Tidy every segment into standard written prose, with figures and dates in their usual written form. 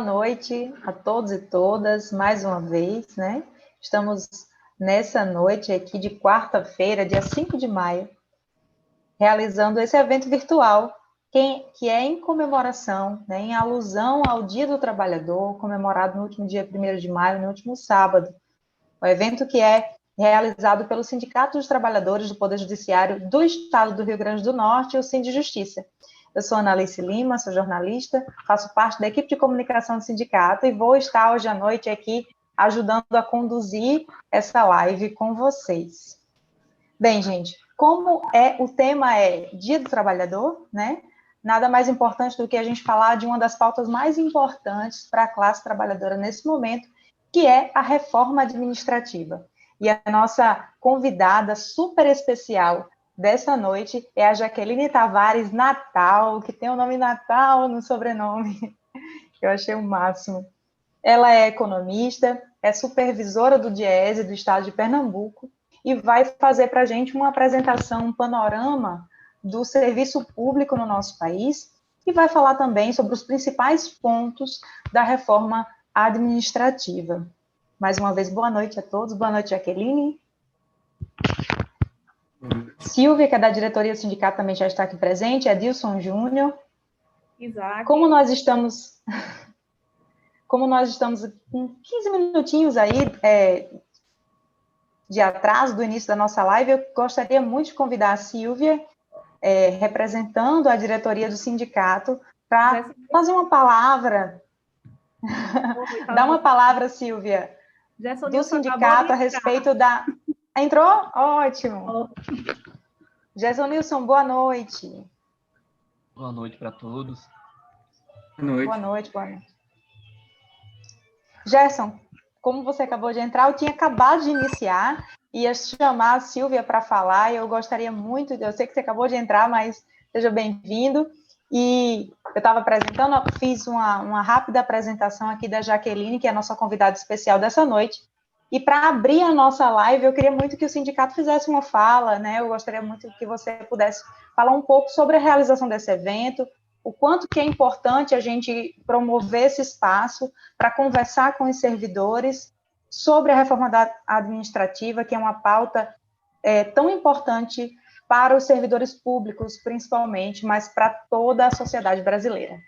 Noite a todos e todas, mais uma vez, né? Estamos nessa noite aqui de quarta-feira, dia 5 de maio, realizando esse evento virtual, que é em comemoração, né, em alusão ao Dia do Trabalhador, comemorado no último dia 1º de maio, no último sábado. O evento que é realizado pelo Sindicato dos Trabalhadores do Poder Judiciário do Estado do Rio Grande do Norte, o Sindijustiça. Eu sou Ana Alice Lima, sou jornalista, faço parte da equipe de comunicação do sindicato e vou estar hoje à noite aqui ajudando a conduzir essa live com vocês. Bem, gente, como o tema é Dia do Trabalhador, né? Nada mais importante do que a gente falar de uma das pautas mais importantes para a classe trabalhadora nesse momento, que é a reforma administrativa. E a nossa convidada super especial dessa noite é a Jaqueline Tavares Natal, que tem o nome Natal no sobrenome. Eu achei o máximo. Ela é economista, é supervisora do DIEESE do estado de Pernambuco e vai fazer para a gente uma apresentação, um panorama do serviço público no nosso país e vai falar também sobre os principais pontos da reforma administrativa. Mais uma vez, boa noite a todos. Boa noite, Jaqueline. Silvia, que é da diretoria do sindicato, também já está aqui presente. Edilson Júnior. Isaac. Como nós estamos com 15 minutinhos aí de atraso do início da nossa live, eu gostaria muito de convidar a Silvia, representando a diretoria do sindicato, para fazer uma palavra. Dá uma palavra, Silvia, do sindicato a respeito da... Entrou? Ótimo. Gerson Nilson, boa noite. Boa noite para todos. Boa noite. Gerson, como você acabou de entrar, eu tinha acabado de iniciar, ia chamar a Silvia para falar, e eu gostaria muito, eu sei que você acabou de entrar, mas seja bem-vindo. E eu estava apresentando, fiz uma rápida apresentação aqui da Jaqueline, que é a nossa convidada especial dessa noite. E para abrir a nossa live, eu queria muito que o sindicato fizesse uma fala, né? Eu gostaria muito que você pudesse falar um pouco sobre a realização desse evento, o quanto que é importante a gente promover esse espaço para conversar com os servidores sobre a reforma administrativa, que é uma pauta tão importante para os servidores públicos, principalmente, mas para toda a sociedade brasileira.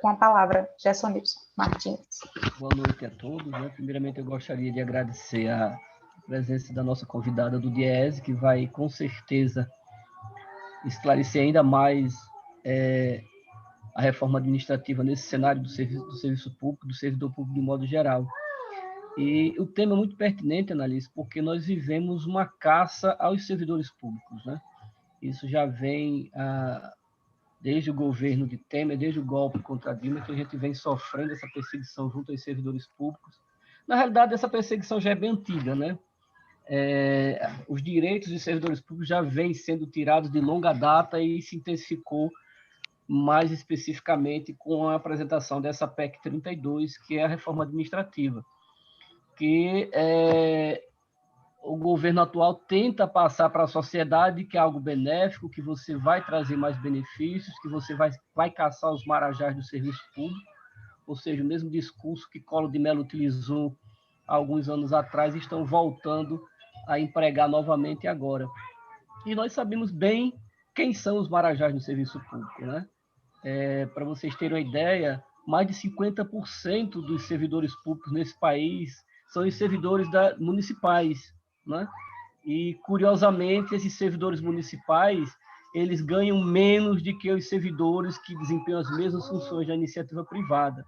Com a palavra, Gerson Nilson Martins. Boa noite a todos. Primeiramente, eu gostaria de agradecer a presença da nossa convidada do DIEESE, que vai, com certeza, esclarecer ainda mais a reforma administrativa nesse cenário do serviço público, do servidor público de modo geral. E o tema é muito pertinente, Annalise, porque nós vivemos uma caça aos servidores públicos, né? Isso já vem desde o governo de Temer, desde o golpe contra Dilma, que a gente vem sofrendo essa perseguição junto aos servidores públicos. Na realidade, essa perseguição já é bem antiga, né? Os direitos dos servidores públicos já vêm sendo tirados de longa data e se intensificou mais especificamente com a apresentação dessa PEC 32, que é a reforma administrativa, que o governo atual tenta passar para a sociedade que é algo benéfico, que você vai trazer mais benefícios, que você vai caçar os marajás do serviço público, ou seja, o mesmo discurso que Collor de Mello utilizou há alguns anos atrás, estão voltando a empregar novamente agora. E nós sabemos bem quem são os marajás do serviço público, né? Para vocês terem uma ideia, mais de 50% dos servidores públicos nesse país são os servidores municipais, né? E, curiosamente, esses servidores municipais, eles ganham menos do que os servidores que desempenham as mesmas funções da iniciativa privada.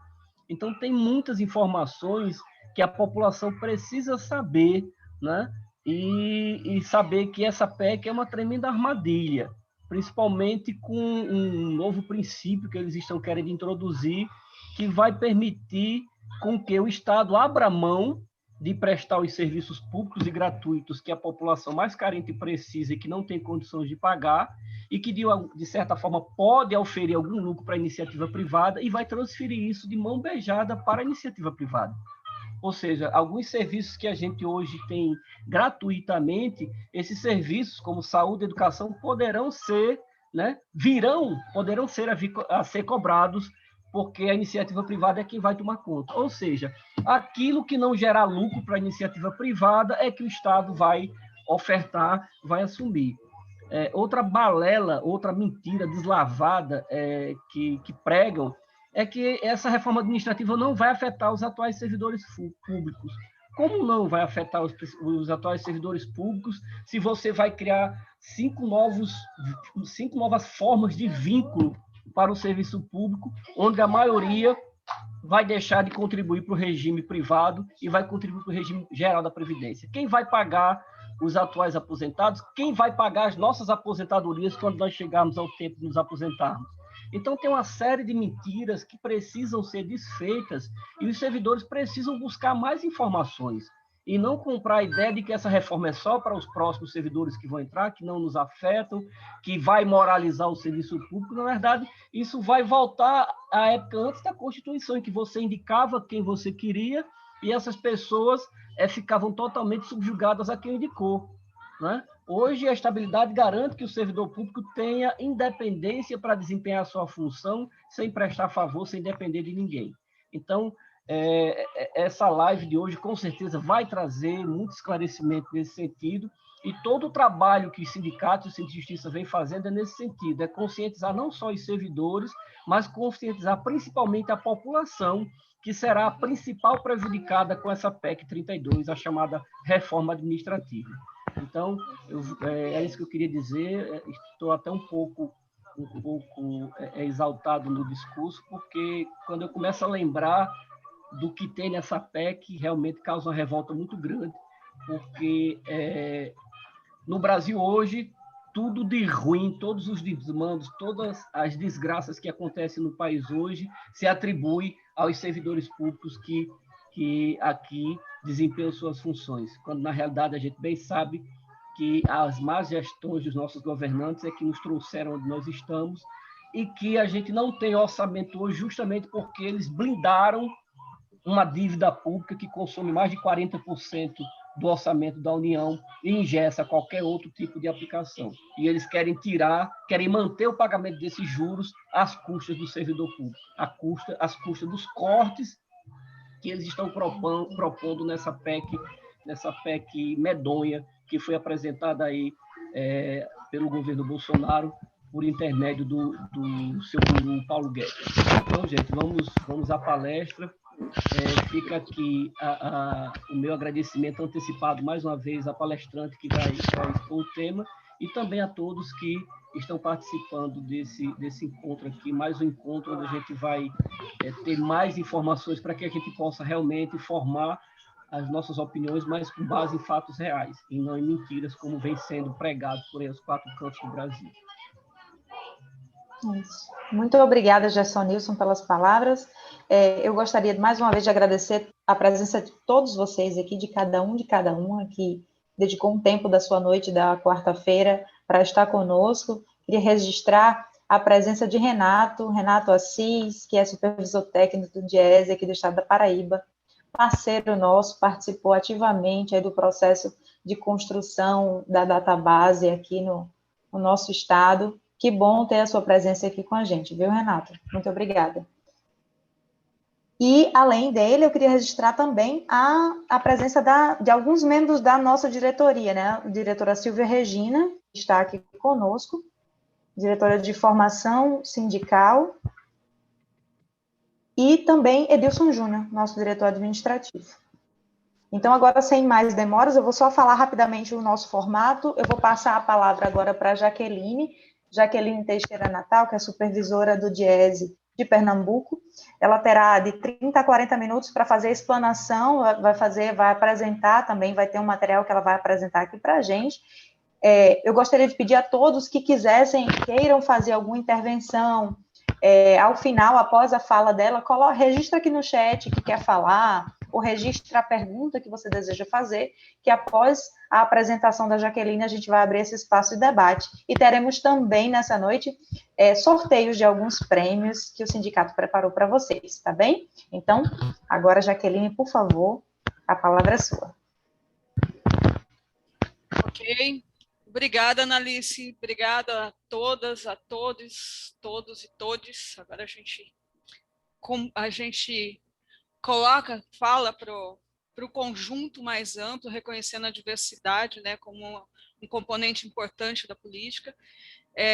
Então, tem muitas informações que a população precisa saber, né? E saber que essa PEC é uma tremenda armadilha, principalmente com um novo princípio que eles estão querendo introduzir, que vai permitir com que o Estado abra mão de prestar os serviços públicos e gratuitos que a população mais carente precisa e que não tem condições de pagar, e que, de certa forma, pode oferir algum lucro para a iniciativa privada e vai transferir isso de mão beijada para a iniciativa privada. Ou seja, alguns serviços que a gente hoje tem gratuitamente, esses serviços, como saúde e educação, poderão ser, né, poderão ser a ser cobrados porque a iniciativa privada é quem vai tomar conta. Ou seja, aquilo que não gerar lucro para a iniciativa privada é que o Estado vai ofertar, vai assumir. Outra balela, outra mentira deslavada que pregam é que essa reforma administrativa não vai afetar os atuais servidores públicos. Como não vai afetar os atuais servidores públicos se você vai criar 5 novas formas de vínculo para o serviço público, onde a maioria vai deixar de contribuir para o regime privado e vai contribuir para o regime geral da Previdência? Quem vai pagar os atuais aposentados? Quem vai pagar as nossas aposentadorias quando nós chegarmos ao tempo de nos aposentarmos? Então, tem uma série de mentiras que precisam ser desfeitas e os servidores precisam buscar mais informações e não comprar a ideia de que essa reforma é só para os próximos servidores que vão entrar, que não nos afetam, que vai moralizar o serviço público. Na verdade, isso vai voltar à época antes da Constituição, em que você indicava quem você queria e essas pessoas ficavam totalmente subjugadas a quem indicou, né? Hoje, a estabilidade garante que o servidor público tenha independência para desempenhar a sua função, sem prestar favor, sem depender de ninguém. Então, essa live de hoje, com certeza, vai trazer muito esclarecimento nesse sentido, e todo o trabalho que os sindicatos e o Centro de Justiça vem fazendo é nesse sentido, é conscientizar não só os servidores, mas conscientizar principalmente a população, que será a principal prejudicada com essa PEC 32, a chamada reforma administrativa. Então, é isso que eu queria dizer. Estou até um pouco exaltado no discurso, porque quando eu começo a lembrar do que tem nessa PEC, realmente causa uma revolta muito grande, porque no Brasil hoje, tudo de ruim, todos os desmandos, todas as desgraças que acontecem no país hoje se atribui aos servidores públicos que aqui desempenham suas funções, quando na realidade a gente bem sabe que as más gestões dos nossos governantes é que nos trouxeram onde nós estamos e que a gente não tem orçamento hoje justamente porque eles blindaram uma dívida pública que consome mais de 40% do orçamento da União e ingessa qualquer outro tipo de aplicação. E eles querem manter o pagamento desses juros às custas do servidor público, às custas dos cortes que eles estão propondo nessa PEC medonha que foi apresentada aí pelo governo Bolsonaro por intermédio do seu guru Paulo Guedes. Então, gente, vamos à palestra. Fica aqui o meu agradecimento antecipado mais uma vez à palestrante que vai expor o tema e também a todos que estão participando desse encontro aqui, mais um encontro onde a gente vai ter mais informações para que a gente possa realmente formar as nossas opiniões, mas com base em fatos reais, e não em mentiras, como vem sendo pregado por aí os 4 cantos do Brasil. Isso. Muito obrigada, Gerson Nilson, pelas palavras. Eu gostaria, mais uma vez, de agradecer a presença de todos vocês aqui, de cada uma que dedicou um tempo da sua noite da quarta-feira para estar conosco. Queria registrar a presença de Renato Assis, que é supervisor técnico do DIEESE aqui do estado da Paraíba, parceiro nosso, participou ativamente aí do processo de construção da database aqui no nosso estado. Que bom ter a sua presença aqui com a gente, viu, Renato? Muito obrigada. E, além dele, eu queria registrar também a presença de alguns membros da nossa diretoria, né? A diretora Silvia Regina está aqui conosco, diretora de formação sindical, e também Edilson Júnior, nosso diretor administrativo. Então, agora, sem mais demoras, eu vou só falar rapidamente o nosso formato. Eu vou passar a palavra agora para a Jaqueline Teixeira Natal, que é supervisora do DIEESE de Pernambuco. Ela terá de 30 a 40 minutos para fazer a explanação, vai apresentar também, vai ter um material que ela vai apresentar aqui para a gente. Eu gostaria de pedir a todos que queiram fazer alguma intervenção, ao final, após a fala dela, registra aqui no chat que quer falar, ou registra a pergunta que você deseja fazer, que após a apresentação da Jaqueline, a gente vai abrir esse espaço de debate. E teremos também, nessa noite, sorteios de alguns prêmios que o sindicato preparou para vocês, tá bem? Então, agora, Jaqueline, por favor, a palavra é sua. Ok. Obrigada, Analice. Obrigada a todas, a todos, todos e todes. Agora a gente a gente coloca, fala para o conjunto mais amplo, reconhecendo a diversidade, né, como um componente importante da política.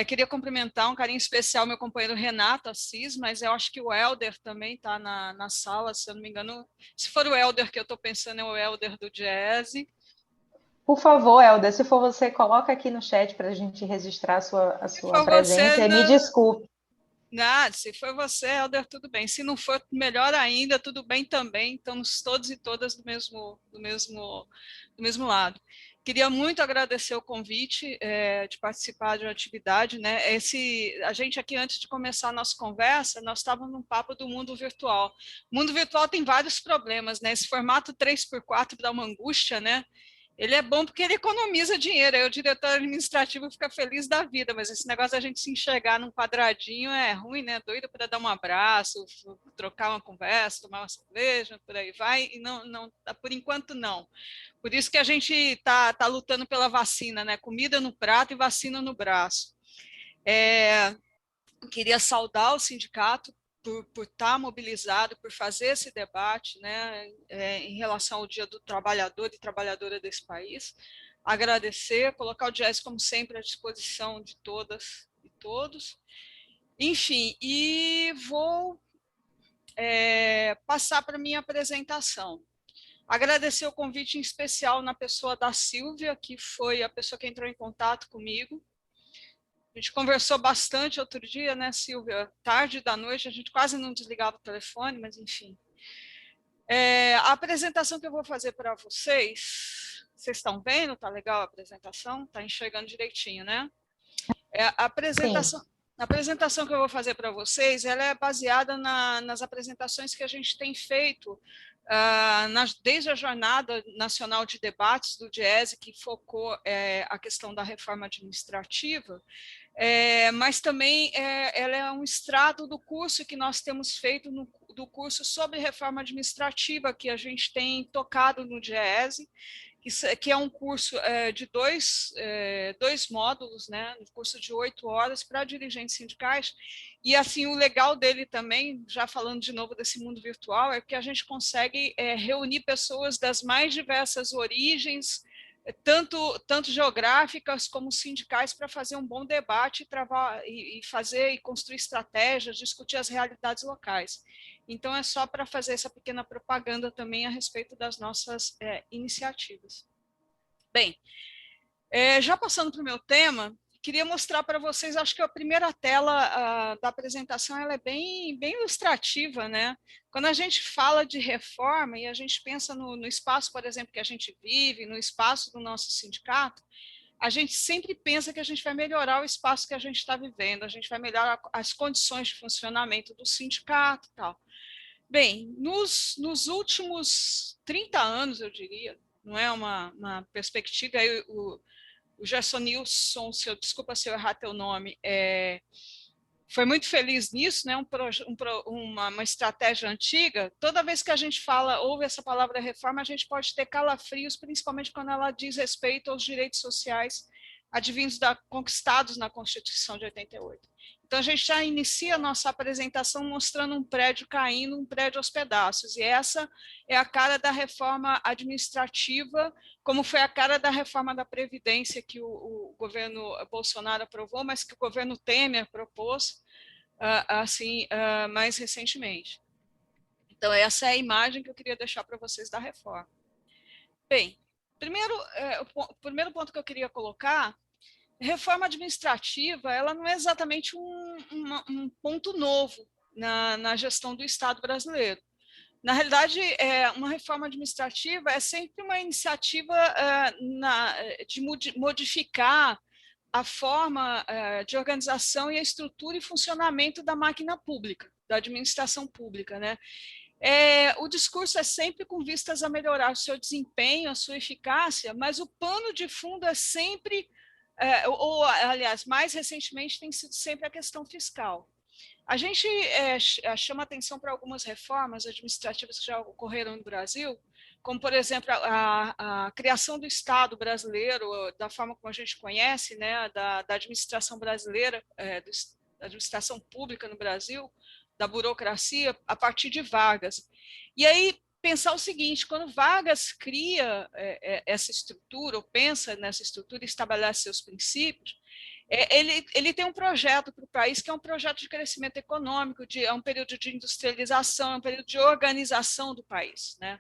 Queria cumprimentar um carinho especial meu companheiro Renato Assis, mas eu acho que o Helder também está na sala, se eu não me engano. Se for o Helder que eu estou pensando, é o Helder do Diese. Por favor, Helder, se for você, coloca aqui no chat para a gente registrar a sua presença. E me desculpe. Nada, se for você, Helder, tudo bem. Se não for, melhor ainda, tudo bem também. Estamos todos e todas do mesmo lado. Queria muito agradecer o convite de participar de uma atividade, né? A gente aqui, antes de começar a nossa conversa, nós estávamos num papo do mundo virtual. O mundo virtual tem vários problemas, né? Esse formato 3x4 dá uma angústia, né? Ele é bom porque ele economiza dinheiro, aí o diretor administrativo fica feliz da vida, mas esse negócio da gente se enxergar num quadradinho é ruim, né? Doido para dar um abraço, trocar uma conversa, tomar uma cerveja, por aí vai, e não, por enquanto não. Por isso que a gente está lutando pela vacina, né? Comida no prato e vacina no braço. Queria saudar o sindicato por estar mobilizado, por fazer esse debate, né, em relação ao Dia do Trabalhador e Trabalhadora desse país. Agradecer, colocar o Diese, como sempre, à disposição de todas e todos. Enfim, e vou passar para a minha apresentação. Agradecer o convite em especial na pessoa da Silvia, que foi a pessoa que entrou em contato comigo. A gente conversou bastante outro dia, né, Silvia? Tarde da noite, a gente quase não desligava o telefone, mas enfim. A apresentação que eu vou fazer para vocês estão vendo? Tá legal a apresentação? Tá enxergando direitinho, né? A apresentação que eu vou fazer para vocês, ela é baseada nas apresentações que a gente tem feito desde a Jornada Nacional de Debates do Diese, que focou a questão da reforma administrativa, mas também ela é um extrato do curso que nós temos feito, do curso sobre reforma administrativa, que a gente tem tocado no Diese, que é um curso de dois módulos, né, um curso de 8 horas para dirigentes sindicais. E assim, o legal dele também, já falando de novo desse mundo virtual, é que a gente consegue reunir pessoas das mais diversas origens, tanto geográficas como sindicais, para fazer um bom debate e fazer e construir estratégias, discutir as realidades locais. Então, é só para fazer essa pequena propaganda também a respeito das nossas iniciativas. Bem, já passando para o meu tema, queria mostrar para vocês, acho que a primeira tela da apresentação ela é bem ilustrativa, né? Quando a gente fala de reforma e a gente pensa no espaço, por exemplo, que a gente vive, no espaço do nosso sindicato, a gente sempre pensa que a gente vai melhorar o espaço que a gente está vivendo, a gente vai melhorar as condições de funcionamento do sindicato e tal. Bem, nos últimos 30 anos, eu diria, não é uma perspectiva, aí o Gerson Nilson, desculpa se eu errar teu nome, foi muito feliz nisso, né? Uma estratégia antiga. Toda vez que a gente ouve essa palavra reforma, a gente pode ter calafrios, principalmente quando ela diz respeito aos direitos sociais advindos conquistados na Constituição de 88. Então, a gente já inicia a nossa apresentação mostrando um prédio caindo, um prédio aos pedaços, e essa é a cara da reforma administrativa, como foi a cara da reforma da Previdência que o governo Bolsonaro aprovou, mas que o governo Temer propôs mais recentemente. Então, essa é a imagem que eu queria deixar para vocês da reforma. Bem, o primeiro ponto que eu queria colocar, reforma administrativa, ela não é exatamente um ponto novo na gestão do Estado brasileiro. Na realidade, uma reforma administrativa é sempre uma iniciativa de modificar a forma de organização e a estrutura e funcionamento da máquina pública, da administração pública, né? O discurso é sempre com vistas a melhorar o seu desempenho, a sua eficácia, mas o pano de fundo é sempre, aliás, mais recentemente tem sido sempre a questão fiscal. A gente chama atenção para algumas reformas administrativas que já ocorreram no Brasil, como, por exemplo, a criação do Estado brasileiro, da forma como a gente conhece, né, da administração brasileira, da administração pública no Brasil, da burocracia a partir de Vargas. E aí pensar o seguinte, quando Vargas cria essa estrutura, ou pensa nessa estrutura e estabelece seus princípios, ele tem um projeto para o país que é um projeto de crescimento econômico, é um período de industrialização, é um período de organização do país, né?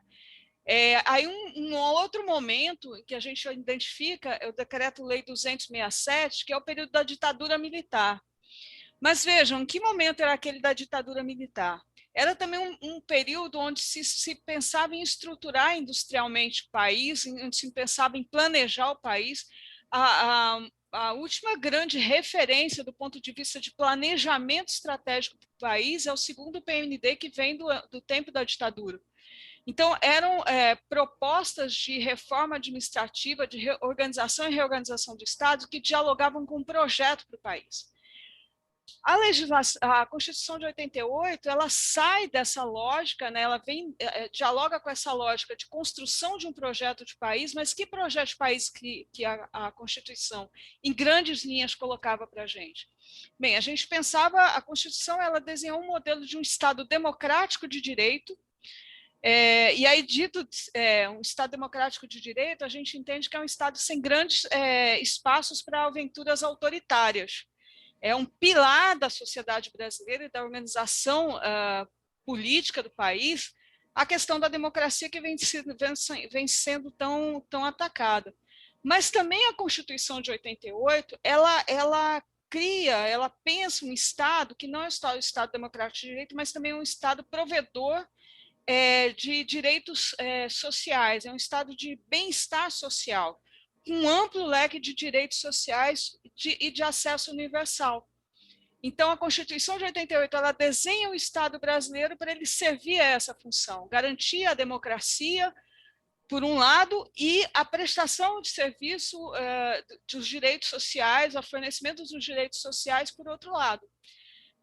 Aí um outro momento que a gente identifica é o Decreto-Lei 267, que é o período da ditadura militar. Mas vejam, em que momento era aquele da ditadura militar? Era também um período onde se pensava em estruturar industrialmente o país, onde se pensava em planejar o país. A última grande referência do ponto de vista de planejamento estratégico do país é o segundo PND, que vem do tempo da ditadura. Então, eram propostas de reforma administrativa, de organização e reorganização do Estado, que dialogavam com um projeto para o país. A Constituição de 88, ela sai dessa lógica, né? Ela dialoga com essa lógica de construção de um projeto de país, mas que projeto de país que a Constituição, em grandes linhas, colocava para a gente? Bem, a gente pensava, a Constituição, ela desenhou um modelo de um Estado democrático de direito, e aí, dito um Estado democrático de direito, a gente entende que é um Estado sem grandes espaços para aventuras autoritárias. É um pilar da sociedade brasileira e da organização política do país, a questão da democracia que vem sendo tão atacada. Mas também a Constituição de 88, ela pensa um Estado que não é o Estado democrático de direito, mas também um Estado provedor de direitos sociais, é um Estado de bem-estar social, com um amplo leque de direitos sociais e de acesso universal. Então, a Constituição de 88, ela desenha o Estado brasileiro para ele servir a essa função, garantir a democracia, por um lado, e a prestação de serviço dos direitos sociais, o fornecimento dos direitos sociais, por outro lado.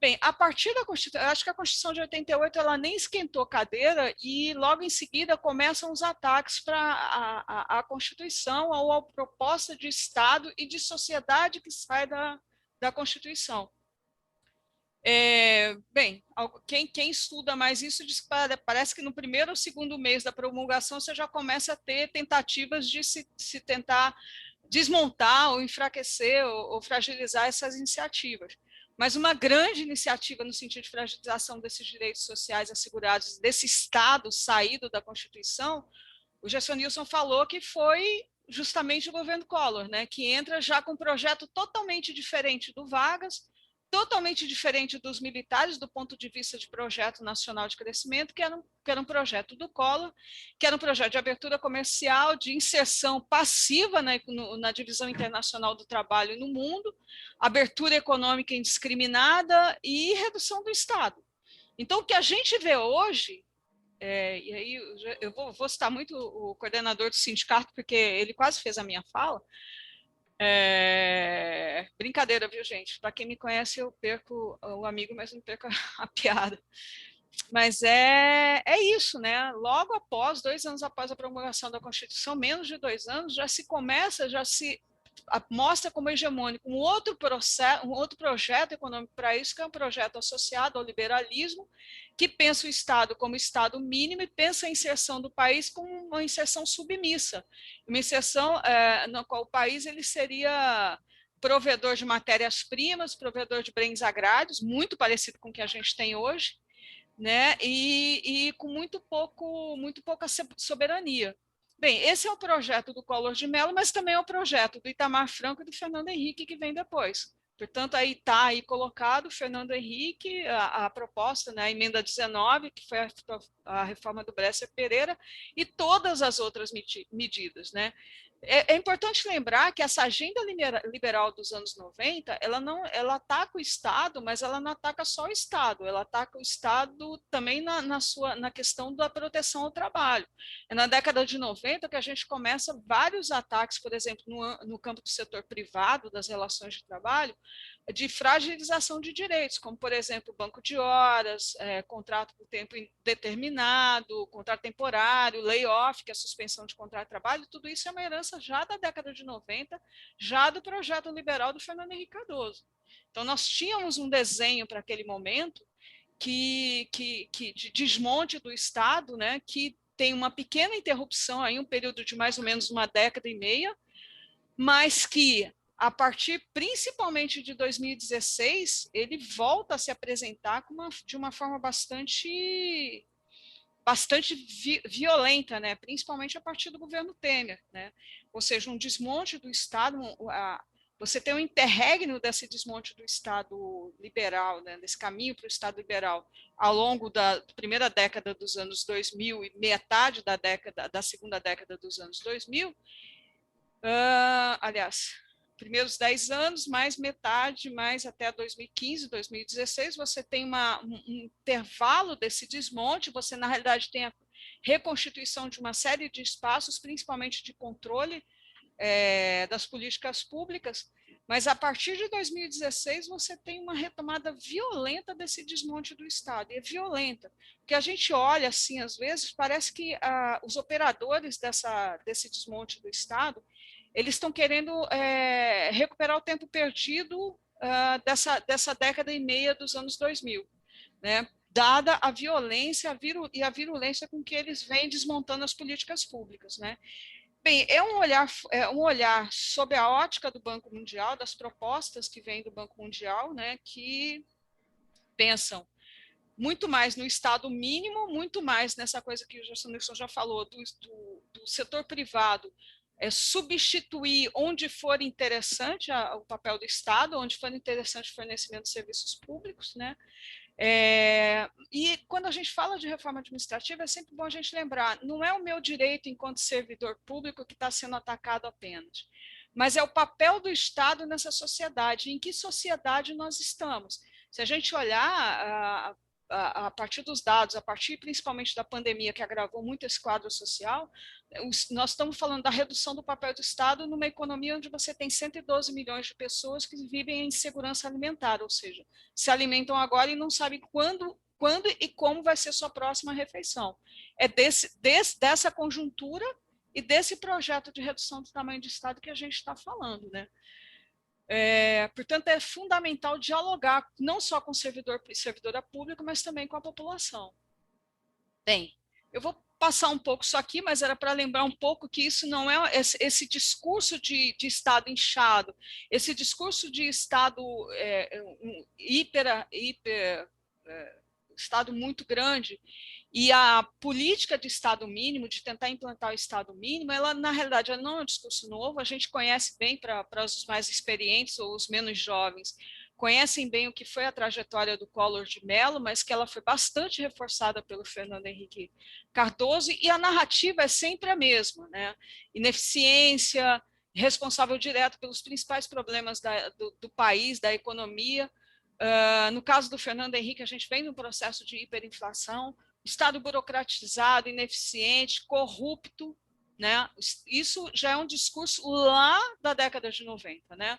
Bem, a partir da Constituição, acho que a Constituição de 88 ela nem esquentou cadeira e logo em seguida começam os ataques para a Constituição ou a proposta de Estado e de sociedade que sai da Constituição. Bem, quem estuda mais isso diz que parece que no primeiro ou segundo mês da promulgação você já começa a ter tentativas de se tentar desmontar ou enfraquecer ou fragilizar essas iniciativas. Mas uma grande iniciativa no sentido de fragilização desses direitos sociais assegurados, desse Estado saído da Constituição, o Gerson Nilson falou que foi justamente o governo Collor, né, que entra já com um projeto totalmente diferente do Vargas, totalmente diferente dos militares do ponto de vista de projeto nacional de crescimento, que era um projeto do Collor, que era um projeto de abertura comercial, de inserção passiva na divisão internacional do trabalho no mundo, abertura econômica indiscriminada e redução do Estado. Então, o que a gente vê hoje, e aí eu vou citar muito o coordenador do sindicato, porque ele quase fez a minha fala. Brincadeira, viu, gente? Para quem me conhece, eu perco o amigo, mas não perco a piada. Mas é isso, né? Logo após, 2 anos após a promulgação da Constituição, menos de 2 anos, já se mostra como hegemônico um outro projeto econômico para isso, que é um projeto associado ao liberalismo, que pensa o Estado como Estado mínimo e pensa a inserção do país como uma inserção submissa, uma inserção na qual o país ele seria provedor de matérias-primas, provedor de bens agrários, muito parecido com o que a gente tem hoje, né? E com muito pouca soberania. Bem, esse é o projeto do Collor de Mello, mas também é o projeto do Itamar Franco e do Fernando Henrique, que vem depois. Portanto, aí está aí colocado o Fernando Henrique, a proposta, né, a emenda 19, que foi a reforma do Bresser Pereira, e todas as outras medidas, né? É importante lembrar que essa agenda liberal dos anos 90, ela ataca o Estado, mas ela não ataca só o Estado, ela ataca o Estado também na questão da proteção ao trabalho. É na década de 90 que a gente começa vários ataques, por exemplo, no campo do setor privado, das relações de trabalho, de fragilização de direitos, como, por exemplo, banco de horas, contrato por tempo indeterminado, contrato temporário, layoff, que é a suspensão de contrato de trabalho, tudo isso é uma herança já da década de 90, já do projeto liberal do Fernando Henrique Cardoso. Então, nós tínhamos um desenho para aquele momento de desmonte do Estado, né, que tem uma pequena interrupção, aí, um período de mais ou menos uma década e meia, mas que, a partir principalmente de 2016, ele volta a se apresentar de uma forma bastante violenta, né? Principalmente a partir do governo Temer, né? Ou seja, um desmonte do Estado, você tem um interregno desse desmonte do Estado liberal, né? Desse caminho para o Estado liberal, ao longo da primeira década dos anos 2000 e metade da segunda década dos anos 2000, aliás, primeiros 10 anos, mais metade, mais até 2015, 2016, você tem um intervalo desse desmonte, você, na realidade, tem a reconstituição de uma série de espaços, principalmente de controle das políticas públicas, mas, a partir de 2016, você tem uma retomada violenta desse desmonte do Estado, e é violenta, porque a gente olha, assim, às vezes, parece que os operadores desse desmonte do Estado, eles estão querendo recuperar o tempo perdido dessa década e meia dos anos 2000, né? Dada a violência e a virulência com que eles vêm desmontando as políticas públicas, né? Bem, é um olhar sob a ótica do Banco Mundial, das propostas que vêm do Banco Mundial, né, que pensam muito mais no Estado mínimo, muito mais nessa coisa que o Gerson já falou, do setor privado, substituir onde for interessante o papel do Estado, onde for interessante o fornecimento de serviços públicos, né? E quando a gente fala de reforma administrativa, é sempre bom a gente lembrar, não é o meu direito enquanto servidor público que está sendo atacado apenas, mas é o papel do Estado nessa sociedade, em que sociedade nós estamos. Se a gente olhar a partir dos dados, a partir principalmente da pandemia, que agravou muito esse quadro social, nós estamos falando da redução do papel do Estado numa economia onde você tem 112 milhões de pessoas que vivem em insegurança alimentar, ou seja, se alimentam agora e não sabem quando e como vai ser sua próxima refeição. É dessa conjuntura e desse projeto de redução do tamanho do Estado que a gente está falando, né? Portanto, é fundamental dialogar não só com o servidor e servidora pública, mas também com a população. Bem, eu vou passar um pouco isso aqui, mas era para lembrar um pouco que isso não é esse discurso de Estado inchado, esse discurso de Estado Estado muito grande, e a política de Estado mínimo, de tentar implantar o Estado mínimo, ela, na realidade, ela não é um discurso novo, a gente conhece bem para os mais experientes ou os menos jovens, conhecem bem o que foi a trajetória do Collor de Mello, mas que ela foi bastante reforçada pelo Fernando Henrique Cardoso, e a narrativa é sempre a mesma, né? Ineficiência, responsável direto pelos principais problemas do país, da economia. No caso do Fernando Henrique, a gente vem num processo de hiperinflação, Estado burocratizado, ineficiente, corrupto, né? Isso já é um discurso lá da década de 90, né?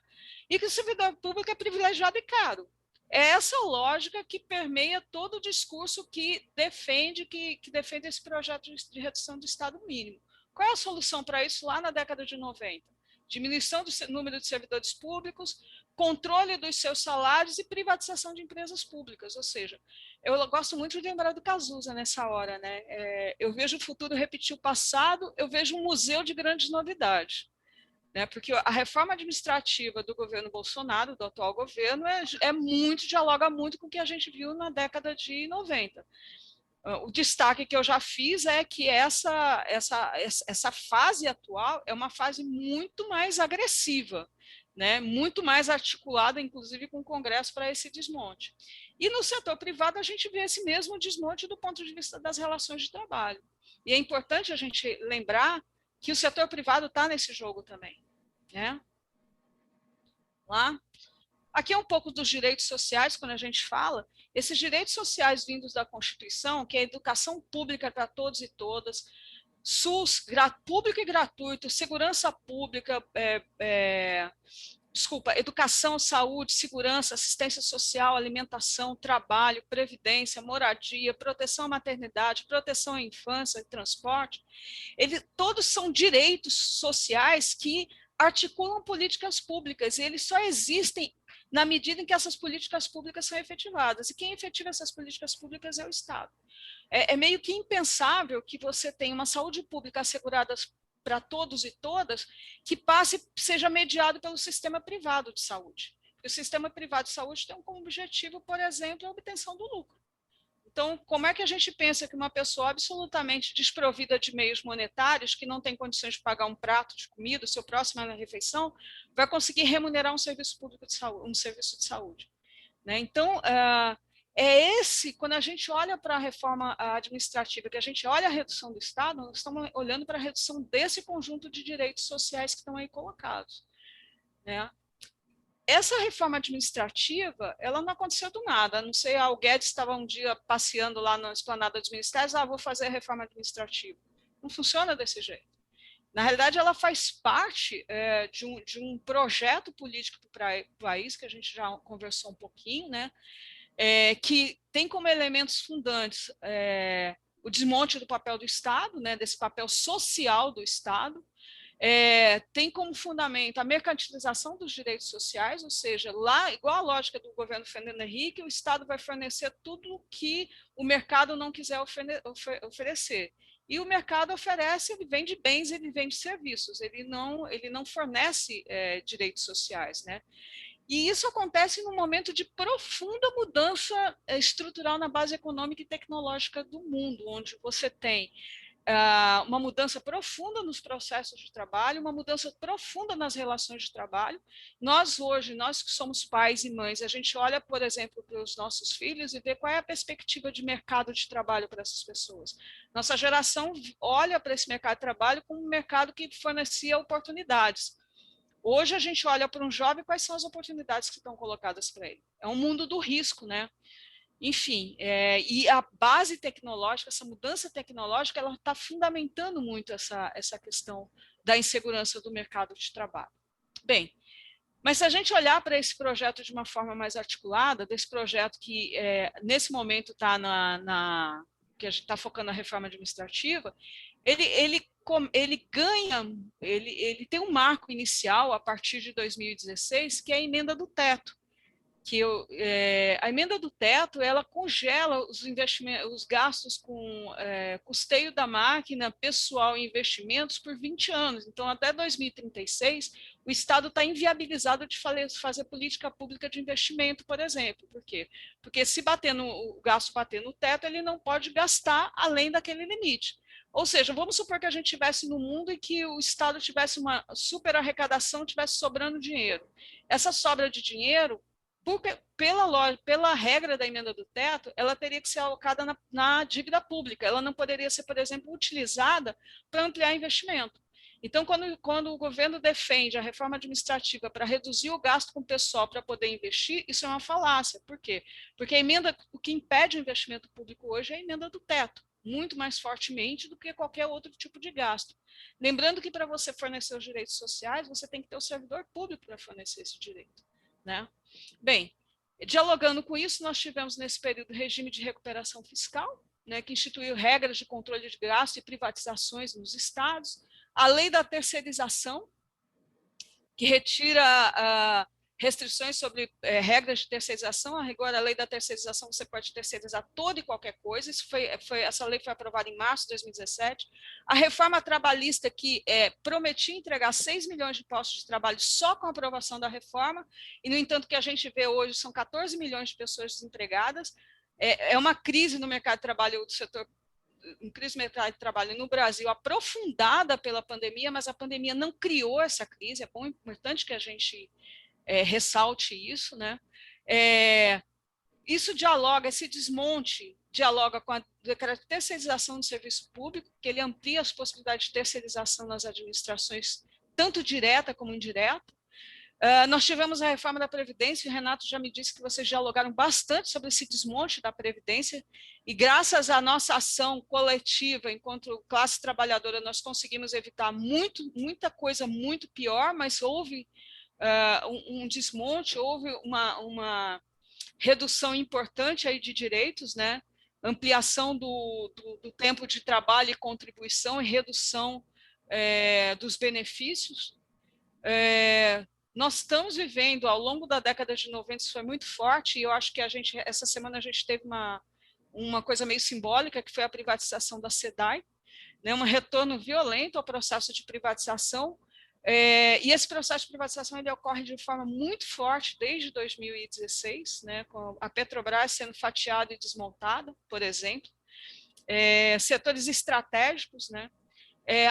E que o servidor público é privilegiado e caro. É essa lógica que permeia todo o discurso que defende esse projeto de redução do Estado mínimo. Qual é a solução para isso lá na década de 90? Diminuição do número de servidores públicos, controle dos seus salários e privatização de empresas públicas. Ou seja, eu gosto muito de lembrar do Cazuza nessa hora, né? Eu vejo o futuro repetir o passado, eu vejo um museu de grandes novidades, né? Porque a reforma administrativa do governo Bolsonaro, do atual governo, dialoga muito com o que a gente viu na década de 90. O destaque que eu já fiz é que essa fase atual é uma fase muito mais agressiva, né? Muito mais articulada, inclusive, com o Congresso para esse desmonte. E no setor privado a gente vê esse mesmo desmonte do ponto de vista das relações de trabalho. E é importante a gente lembrar que o setor privado está nesse jogo também, né? Lá. Aqui é um pouco dos direitos sociais, quando a gente fala, esses direitos sociais vindos da Constituição, que é a educação pública para todos e todas, SUS público e gratuito, segurança pública, educação, saúde, segurança, assistência social, alimentação, trabalho, previdência, moradia, proteção à maternidade, proteção à infância e transporte, todos são direitos sociais que articulam políticas públicas, e eles só existem na medida em que essas políticas públicas são efetivadas. E quem efetiva essas políticas públicas é o Estado. É meio que impensável que você tenha uma saúde pública assegurada para todos e todas, que seja mediado pelo sistema privado de saúde. O sistema privado de saúde tem como objetivo, por exemplo, a obtenção do lucro. Então, como é que a gente pensa que uma pessoa absolutamente desprovida de meios monetários, que não tem condições de pagar um prato de comida, o seu próximo na refeição, vai conseguir remunerar um serviço público de saúde, um serviço de saúde? Né? Então, quando a gente olha para a reforma administrativa, que a gente olha a redução do Estado, nós estamos olhando para a redução desse conjunto de direitos sociais que estão aí colocados. Né? Essa reforma administrativa, ela não aconteceu do nada. Não sei, o Guedes estava um dia passeando lá na esplanada dos ministérios, vou fazer a reforma administrativa. Não funciona desse jeito. Na realidade, ela faz parte de um projeto político para o país, que a gente já conversou um pouquinho, né? Que tem como elementos fundantes o desmonte do papel do Estado, né? Desse papel social do Estado, tem como fundamento a mercantilização dos direitos sociais, ou seja, lá, igual a lógica do governo Fernando Henrique, o Estado vai fornecer tudo o que o mercado não quiser oferecer. E o mercado oferece, ele vende bens, ele vende serviços, ele não fornece direitos sociais, né? E isso acontece num momento de profunda mudança estrutural na base econômica e tecnológica do mundo, onde você tem uma mudança profunda nos processos de trabalho, uma mudança profunda nas relações de trabalho. Nós que somos pais e mães, a gente olha, por exemplo, para os nossos filhos e vê qual é a perspectiva de mercado de trabalho para essas pessoas. Nossa geração olha para esse mercado de trabalho como um mercado que fornecia oportunidades. Hoje a gente olha para um jovem, quais são as oportunidades que estão colocadas para ele? É um mundo do risco, né? Enfim, e a base tecnológica, essa mudança tecnológica, ela está fundamentando muito essa questão da insegurança do mercado de trabalho. Bem, mas se a gente olhar para esse projeto de uma forma mais articulada, desse projeto que nesse momento está que a gente está focando na reforma administrativa, ele tem um marco inicial a partir de 2016, que é a emenda do teto. A emenda do teto, ela congela os investimentos, os gastos com custeio da máquina, pessoal e investimentos por 20 anos. Então, até 2036, o Estado está inviabilizado de fazer política pública de investimento, por exemplo. Por quê? Porque se o gasto bater no teto, ele não pode gastar além daquele limite. Ou seja, vamos supor que a gente estivesse no mundo e que o Estado tivesse uma super arrecadação, tivesse sobrando dinheiro. Essa sobra de dinheiro, pela regra da emenda do teto, ela teria que ser alocada na dívida pública. Ela não poderia ser, por exemplo, utilizada para ampliar investimento. Então, quando o governo defende a reforma administrativa para reduzir o gasto com o pessoal para poder investir, isso é uma falácia. Por quê? Porque o que impede o investimento público hoje é a emenda do teto, muito mais fortemente do que qualquer outro tipo de gasto. Lembrando que para você fornecer os direitos sociais, você tem que ter o servidor público para fornecer esse direito, né? Bem, dialogando com isso, nós tivemos nesse período o regime de recuperação fiscal, né, que instituiu regras de controle de gasto e privatizações nos estados, a lei da terceirização, que retira restrições sobre regras de terceirização. A rigor, a lei da terceirização, você pode terceirizar toda e qualquer coisa. Essa lei foi aprovada em março de 2017. A reforma trabalhista, que prometia entregar 6 milhões de postos de trabalho só com a aprovação da reforma, e, no entanto, o que a gente vê hoje são 14 milhões de pessoas desempregadas. É uma crise no mercado de trabalho do setor, crise no mercado de trabalho no Brasil aprofundada pela pandemia, mas a pandemia não criou essa crise. É importante que a gente ressalte isso, né? Isso dialoga, esse desmonte dialoga com a terceirização do serviço público, que ele amplia as possibilidades de terceirização nas administrações, tanto direta como indireta. Nós tivemos a reforma da Previdência, e o Renato já me disse que vocês dialogaram bastante sobre esse desmonte da Previdência, e graças à nossa ação coletiva, enquanto classe trabalhadora, nós conseguimos evitar muita coisa muito pior, mas houve um desmonte, houve uma redução importante aí de direitos, né? Ampliação do tempo de trabalho e contribuição e redução dos benefícios. nós estamos vivendo, ao longo da década de 90, isso foi muito forte, e eu acho que essa semana a gente teve uma coisa meio simbólica, que foi a privatização da SEDAI, né, um retorno violento ao processo de privatização, e esse processo de privatização ele ocorre de forma muito forte desde 2016, né, com a Petrobras sendo fatiada e desmontada, por exemplo, setores estratégicos, né,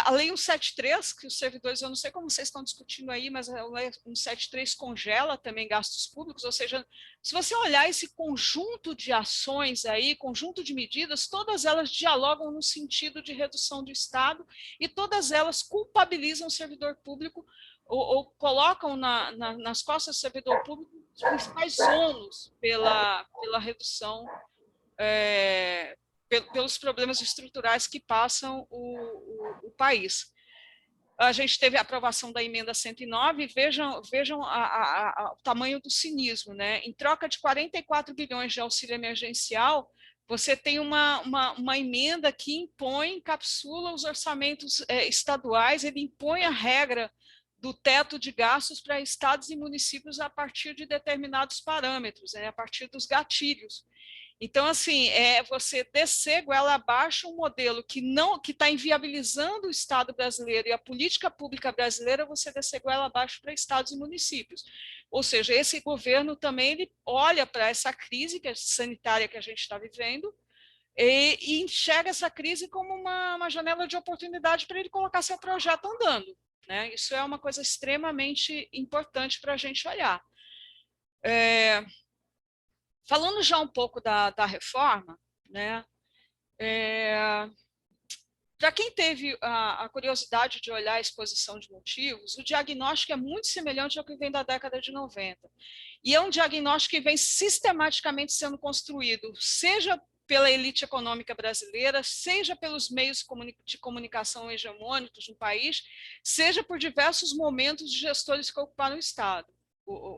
a Lei 173, que os servidores, eu não sei como vocês estão discutindo aí, mas a Lei 173 congela também gastos públicos, ou seja, se você olhar esse conjunto de ações aí, conjunto de medidas, todas elas dialogam no sentido de redução do Estado e todas elas culpabilizam o servidor público ou colocam nas costas do servidor público os principais ônus pela redução pelos problemas estruturais que passam o país. A gente teve a aprovação da emenda 109, vejam o tamanho do cinismo, né? Em troca de 44 bilhões de auxílio emergencial, você tem uma emenda que impõe, encapsula os orçamentos estaduais, ele impõe a regra do teto de gastos para estados e municípios a partir de determinados parâmetros, a partir dos gatilhos. Então, assim, você descer goela abaixo um modelo que está inviabilizando o Estado brasileiro e a política pública brasileira, você descer goela abaixo para estados e municípios. Ou seja, esse governo também ele olha para essa crise sanitária que a gente está vivendo e enxerga essa crise como uma janela de oportunidade para ele colocar seu projeto andando, né? Isso é uma coisa extremamente importante para a gente olhar. Falando já um pouco da reforma, né, para quem teve a curiosidade de olhar a exposição de motivos, o diagnóstico é muito semelhante ao que vem da década de 90. E é um diagnóstico que vem sistematicamente sendo construído, seja pela elite econômica brasileira, seja pelos meios de comunicação hegemônicos no país, seja por diversos momentos de gestores que ocuparam o Estado,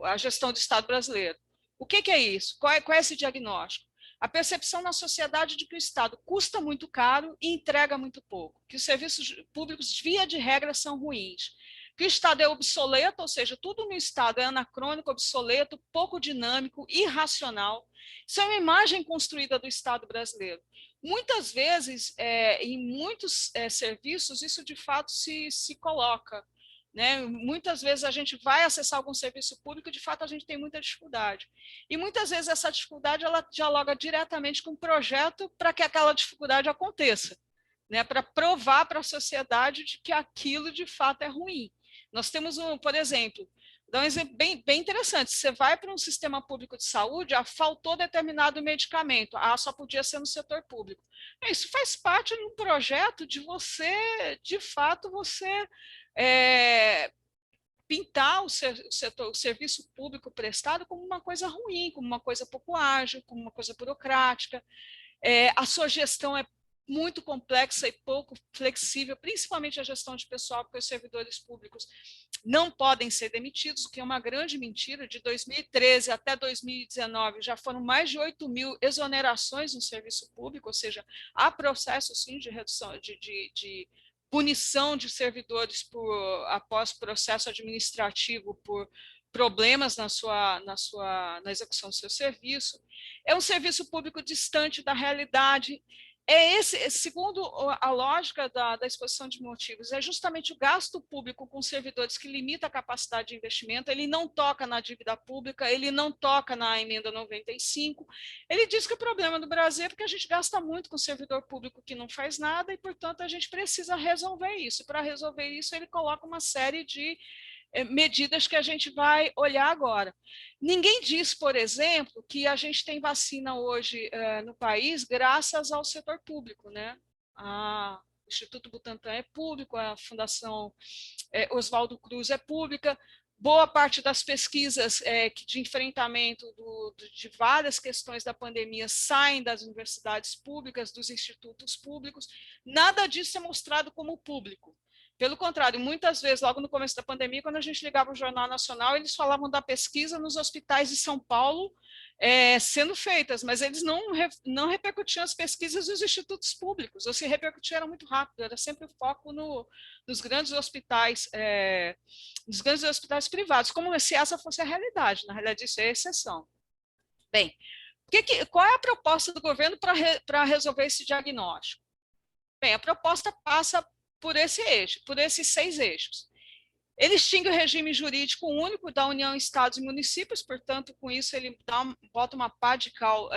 a gestão do Estado brasileiro. O que é isso? Qual é esse diagnóstico? A percepção na sociedade de que o Estado custa muito caro e entrega muito pouco, que os serviços públicos, via de regra, são ruins, que o Estado é obsoleto, ou seja, tudo no Estado é anacrônico, obsoleto, pouco dinâmico, irracional. Isso é uma imagem construída do Estado brasileiro. Muitas vezes, em muitos serviços, isso de fato se coloca. Né? Muitas vezes a gente vai acessar algum serviço público e, de fato, a gente tem muita dificuldade. E muitas vezes essa dificuldade ela dialoga diretamente com o projeto para que aquela dificuldade aconteça, né? Para provar para a sociedade de que aquilo, de fato, é ruim. Nós temos, por exemplo, dá um exemplo bem interessante. Você vai para um sistema público de saúde, faltou determinado medicamento, só podia ser no setor público. Isso faz parte de um projeto de você, de fato, pintar o serviço público prestado como uma coisa ruim, como uma coisa pouco ágil, como uma coisa burocrática. A sua gestão é muito complexa e pouco flexível, principalmente a gestão de pessoal, porque os servidores públicos não podem ser demitidos, o que é uma grande mentira. De 2013 até 2019, já foram mais de 8 mil exonerações no serviço público, ou seja, há processo, sim, de redução, de punição de servidores após processo administrativo por problemas na execução do seu serviço. É um serviço público distante da realidade. Segundo a lógica da exposição de motivos, é justamente o gasto público com servidores que limita a capacidade de investimento. Ele não toca na dívida pública, ele não toca na emenda 95. Ele diz que o problema do Brasil é que a gente gasta muito com servidor público que não faz nada e, portanto, a gente precisa resolver isso. Para resolver isso, ele coloca uma série de medidas que a gente vai olhar agora. Ninguém diz, por exemplo, que a gente tem vacina hoje no país graças ao setor público, né? O Instituto Butantan é público, a Fundação Oswaldo Cruz é pública, boa parte das pesquisas de enfrentamento de várias questões da pandemia saem das universidades públicas, dos institutos públicos, nada disso é mostrado como público. Pelo contrário, muitas vezes, logo no começo da pandemia, quando a gente ligava o Jornal Nacional, eles falavam da pesquisa nos hospitais de São Paulo, sendo feitas, mas eles não repercutiam as pesquisas dos institutos públicos, ou se repercutiam era muito rápido, era sempre o foco nos grandes hospitais, privados, como se essa fosse a realidade. Na realidade, isso é exceção. Bem, qual é a proposta do governo para resolver esse diagnóstico? Bem, a proposta passa por esses 6 eixos. Ele extingue o regime jurídico único da União, Estados e Municípios, portanto, com isso ele bota uma pá de cal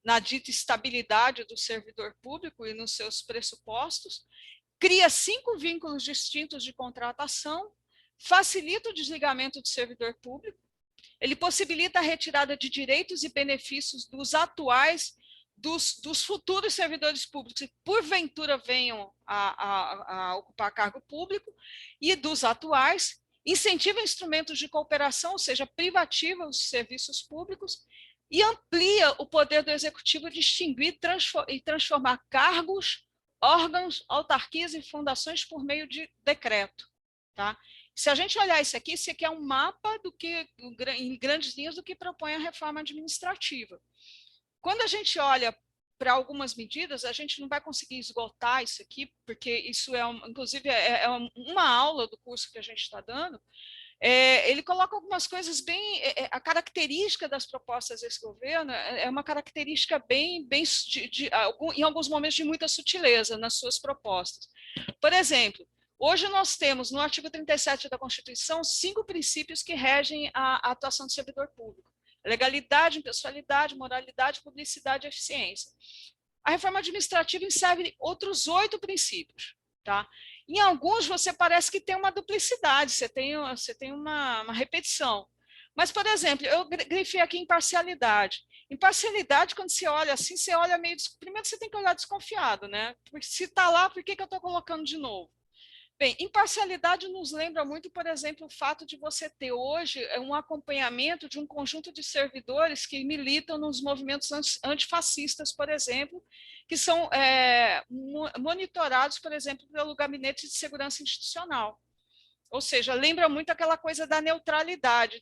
na dita estabilidade do servidor público e nos seus pressupostos, cria 5 vínculos distintos de contratação, facilita o desligamento do servidor público, ele possibilita a retirada de direitos e benefícios dos atuais, dos futuros servidores públicos que porventura venham a ocupar cargo público, e dos atuais, incentiva instrumentos de cooperação, ou seja, privativa os serviços públicos, e amplia o poder do executivo de extinguir e transformar cargos, órgãos, autarquias e fundações por meio de decreto. Tá? Se a gente olhar isso aqui é um mapa em grandes linhas, do que propõe a reforma administrativa. Quando a gente olha para algumas medidas, a gente não vai conseguir esgotar isso aqui, porque isso inclusive, uma aula do curso que a gente está dando. Ele coloca algumas coisas bem... a característica das propostas desse governo é uma característica em alguns momentos, de muita sutileza nas suas propostas. Por exemplo, hoje nós temos, no artigo 37 da Constituição, 5 princípios que regem a atuação do servidor público: legalidade, impessoalidade, moralidade, publicidade e eficiência. A reforma administrativa insere outros 8 princípios. Tá? Em alguns, você parece que tem uma duplicidade, você tem uma repetição. Mas, por exemplo, eu grifei aqui imparcialidade. Imparcialidade, quando você olha assim, você olha meio... Primeiro, você tem que olhar desconfiado, né? Porque se está lá, por que eu estou colocando de novo? Bem, imparcialidade nos lembra muito, por exemplo, o fato de você ter hoje um acompanhamento de um conjunto de servidores que militam nos movimentos antifascistas, por exemplo, que são monitorados, por exemplo, pelo Gabinete de Segurança Institucional. Ou seja, lembra muito aquela coisa da neutralidade,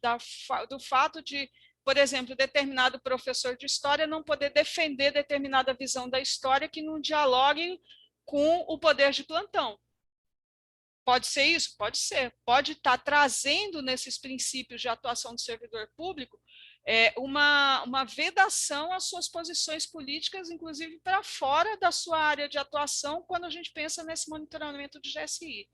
do fato de, por exemplo, determinado professor de história não poder defender determinada visão da história que não dialogue com o poder de plantão. Pode ser isso? Pode ser. Pode estar trazendo nesses princípios de atuação do servidor público uma vedação às suas posições políticas, inclusive para fora da sua área de atuação, quando a gente pensa nesse monitoramento de GSI.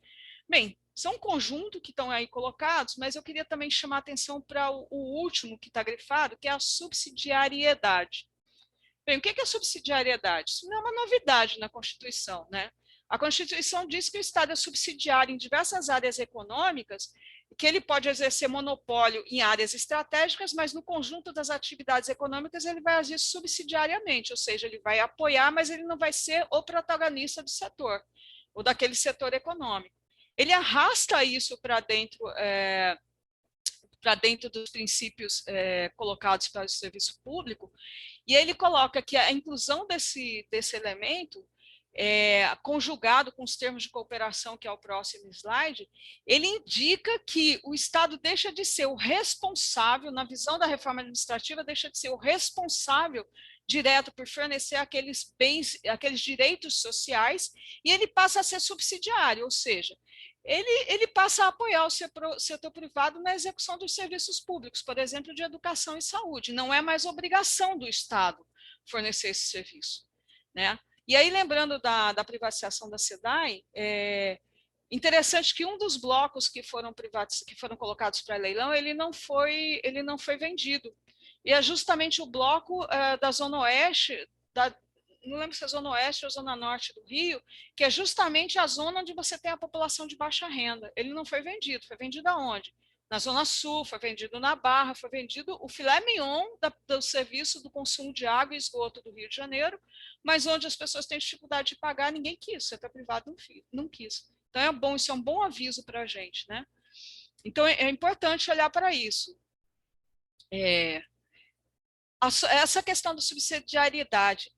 Bem, são um conjunto que estão aí colocados, mas eu queria também chamar a atenção para o último que está grifado, que é a subsidiariedade. Bem, o que é a subsidiariedade? Isso não é uma novidade na Constituição, né? A Constituição diz que o Estado é subsidiário em diversas áreas econômicas, que ele pode exercer monopólio em áreas estratégicas, mas no conjunto das atividades econômicas ele vai agir subsidiariamente, ou seja, ele vai apoiar, mas ele não vai ser o protagonista do setor, ou daquele setor econômico. Ele arrasta isso para dentro dos princípios colocados para o serviço público, e ele coloca que a inclusão desse elemento, conjugado com os termos de cooperação, que é o próximo slide, ele indica que o Estado deixa de ser o responsável, na visão da reforma administrativa, deixa de ser o responsável direto por fornecer aqueles bens, aqueles direitos sociais, e ele passa a ser subsidiário, ou seja, ele passa a apoiar o setor privado na execução dos serviços públicos, por exemplo, de educação e saúde. Não é mais obrigação do Estado fornecer esse serviço, né? E aí, lembrando da privatização da SEDAI, interessante que um dos blocos que foram colocados para leilão, ele não foi vendido. E é justamente o bloco da Zona Oeste, não lembro se é Zona Oeste ou Zona Norte do Rio, que é justamente a zona onde você tem a população de baixa renda. Ele não foi vendido aonde? Na Zona Sul, foi vendido na Barra, foi vendido o filé mignon do serviço do consumo de água e esgoto do Rio de Janeiro, mas onde as pessoas têm dificuldade de pagar, ninguém quis, o setor privado não quis. Então, isso é um bom aviso para a gente, né? Então, é importante olhar para isso. Essa questão da subsidiariedade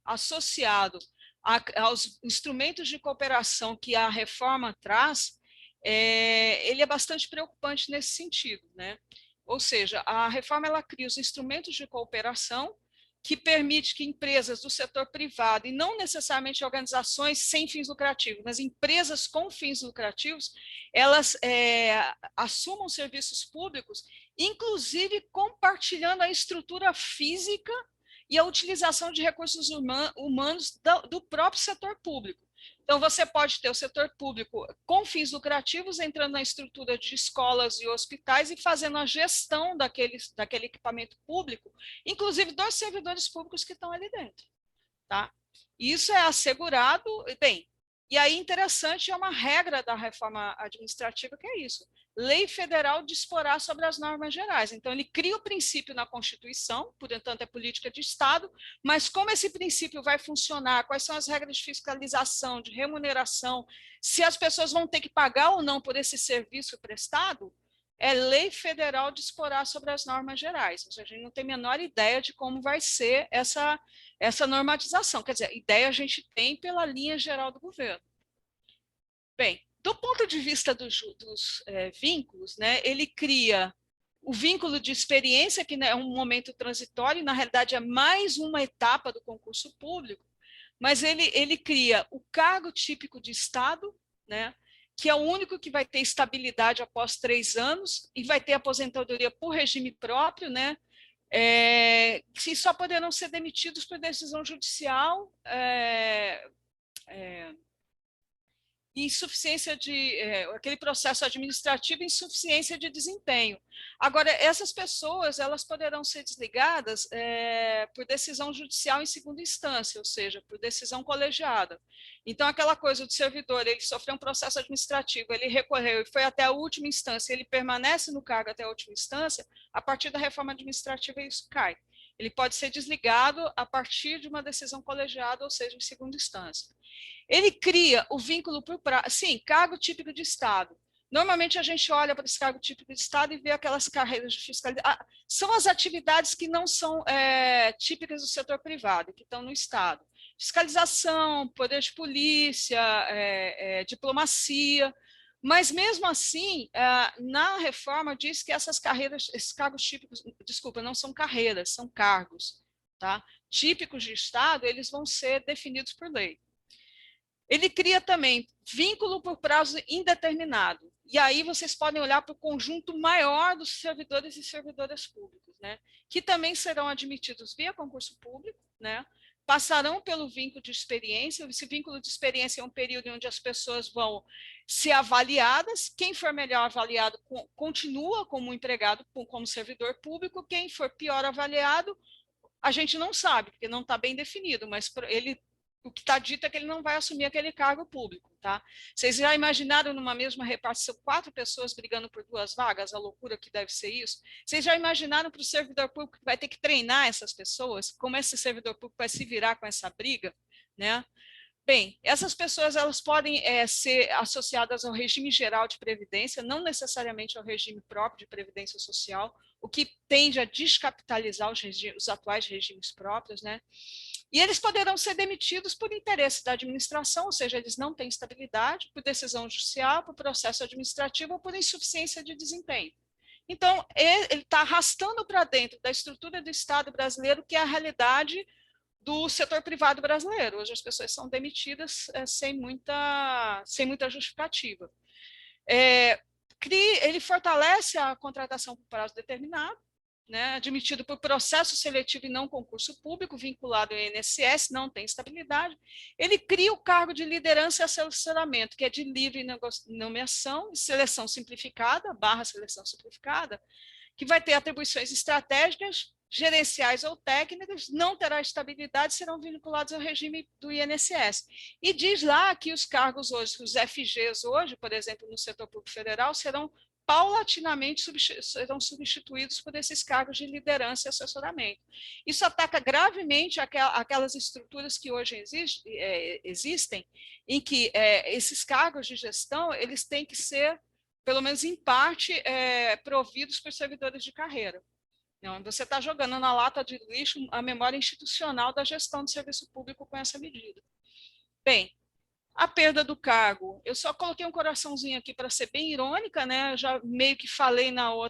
associado aos instrumentos de cooperação que a reforma traz, ele é bastante preocupante nesse sentido, né? Ou seja, a reforma ela cria os instrumentos de cooperação que permite que empresas do setor privado, e não necessariamente organizações sem fins lucrativos, mas empresas com fins lucrativos, elas assumam serviços públicos, inclusive compartilhando a estrutura física e a utilização de recursos humanos do próprio setor público. Então, você pode ter o setor público com fins lucrativos entrando na estrutura de escolas e hospitais e fazendo a gestão daquele equipamento público, inclusive dos servidores públicos que estão ali dentro. Tá? Isso é assegurado, bem, e aí interessante, é uma regra da reforma administrativa que é isso. Lei federal disporá sobre as normas gerais. Então, ele cria o princípio na Constituição, portanto, é política de Estado, mas como esse princípio vai funcionar, quais são as regras de fiscalização, de remuneração, se as pessoas vão ter que pagar ou não por esse serviço prestado, é lei federal disporá sobre as normas gerais. Ou seja, a gente não tem a menor ideia de como vai ser essa normatização. Quer dizer, ideia a gente tem pela linha geral do governo. Bem, do ponto de vista dos vínculos, né, ele cria o vínculo de experiência, que é um momento transitório, na realidade é mais uma etapa do concurso público, mas ele cria o cargo típico de Estado, né, que é o único que vai ter estabilidade após 3 anos e vai ter aposentadoria por regime próprio, né, que só poderão ser demitidos por decisão judicial, insuficiência aquele processo administrativo, insuficiência de desempenho. Agora, essas pessoas elas poderão ser desligadas por decisão judicial em segunda instância, ou seja, por decisão colegiada. Então, aquela coisa do servidor, ele sofreu um processo administrativo, ele recorreu e foi até a última instância, ele permanece no cargo até a última instância, a partir da reforma administrativa isso cai. Ele pode ser desligado a partir de uma decisão colegiada, ou seja, em segunda instância. Ele cria o vínculo por prazo. Sim, cargo típico de Estado. Normalmente a gente olha para esse cargo típico de Estado e vê aquelas carreiras de fiscalidade. São as atividades que não são típicas do setor privado, que estão no Estado. Fiscalização, poder de polícia, diplomacia. Mas, mesmo assim, na reforma diz que essas carreiras, esses cargos típicos, desculpa, não são carreiras, são cargos, tá? Típicos de Estado, eles vão ser definidos por lei. Ele cria também vínculo por prazo indeterminado. E aí vocês podem olhar para o conjunto maior dos servidores e servidoras públicos, né? Que também serão admitidos via concurso público, né? Passarão pelo vínculo de experiência. Esse vínculo de experiência é um período onde as pessoas vão ser avaliadas. Quem for melhor avaliado continua como empregado, como servidor público. Quem for pior avaliado, a gente não sabe, porque não está bem definido, mas o que está dito é que ele não vai assumir aquele cargo público. Tá? Vocês já imaginaram numa mesma repartição 4 pessoas brigando por 2 vagas? A loucura que deve ser isso? Vocês já imaginaram para o servidor público que vai ter que treinar essas pessoas? Como esse servidor público vai se virar com essa briga? Né? Bem, essas pessoas elas podem ser associadas ao regime geral de previdência, não necessariamente ao regime próprio de previdência social, o que tende a descapitalizar os atuais regimes próprios, né? E eles poderão ser demitidos por interesse da administração, ou seja, eles não têm estabilidade, por decisão judicial, por processo administrativo ou por insuficiência de desempenho. Então, ele está arrastando para dentro da estrutura do Estado brasileiro, que é a realidade do setor privado brasileiro. Hoje as pessoas são demitidas sem muita justificativa. Ele fortalece a contratação por prazo determinado, né, admitido por processo seletivo e não concurso público, vinculado ao INSS, não tem estabilidade. Ele cria o cargo de liderança e assessoramento, que é de livre nomeação e seleção simplificada, /seleção simplificada, que vai ter atribuições estratégicas, gerenciais ou técnicas, não terá estabilidade, serão vinculados ao regime do INSS. E diz lá que os cargos hoje, os FGs hoje, por exemplo, no setor público federal, serão paulatinamente serão substituídos por esses cargos de liderança e assessoramento. Isso ataca gravemente aquelas estruturas que hoje existem, em que esses cargos de gestão eles têm que ser, pelo menos em parte, providos por servidores de carreira. Não, você está jogando na lata de lixo a memória institucional da gestão do serviço público com essa medida. Bem, A perda do cargo, eu só coloquei um coraçãozinho aqui para ser bem irônica, né? Eu já meio que falei no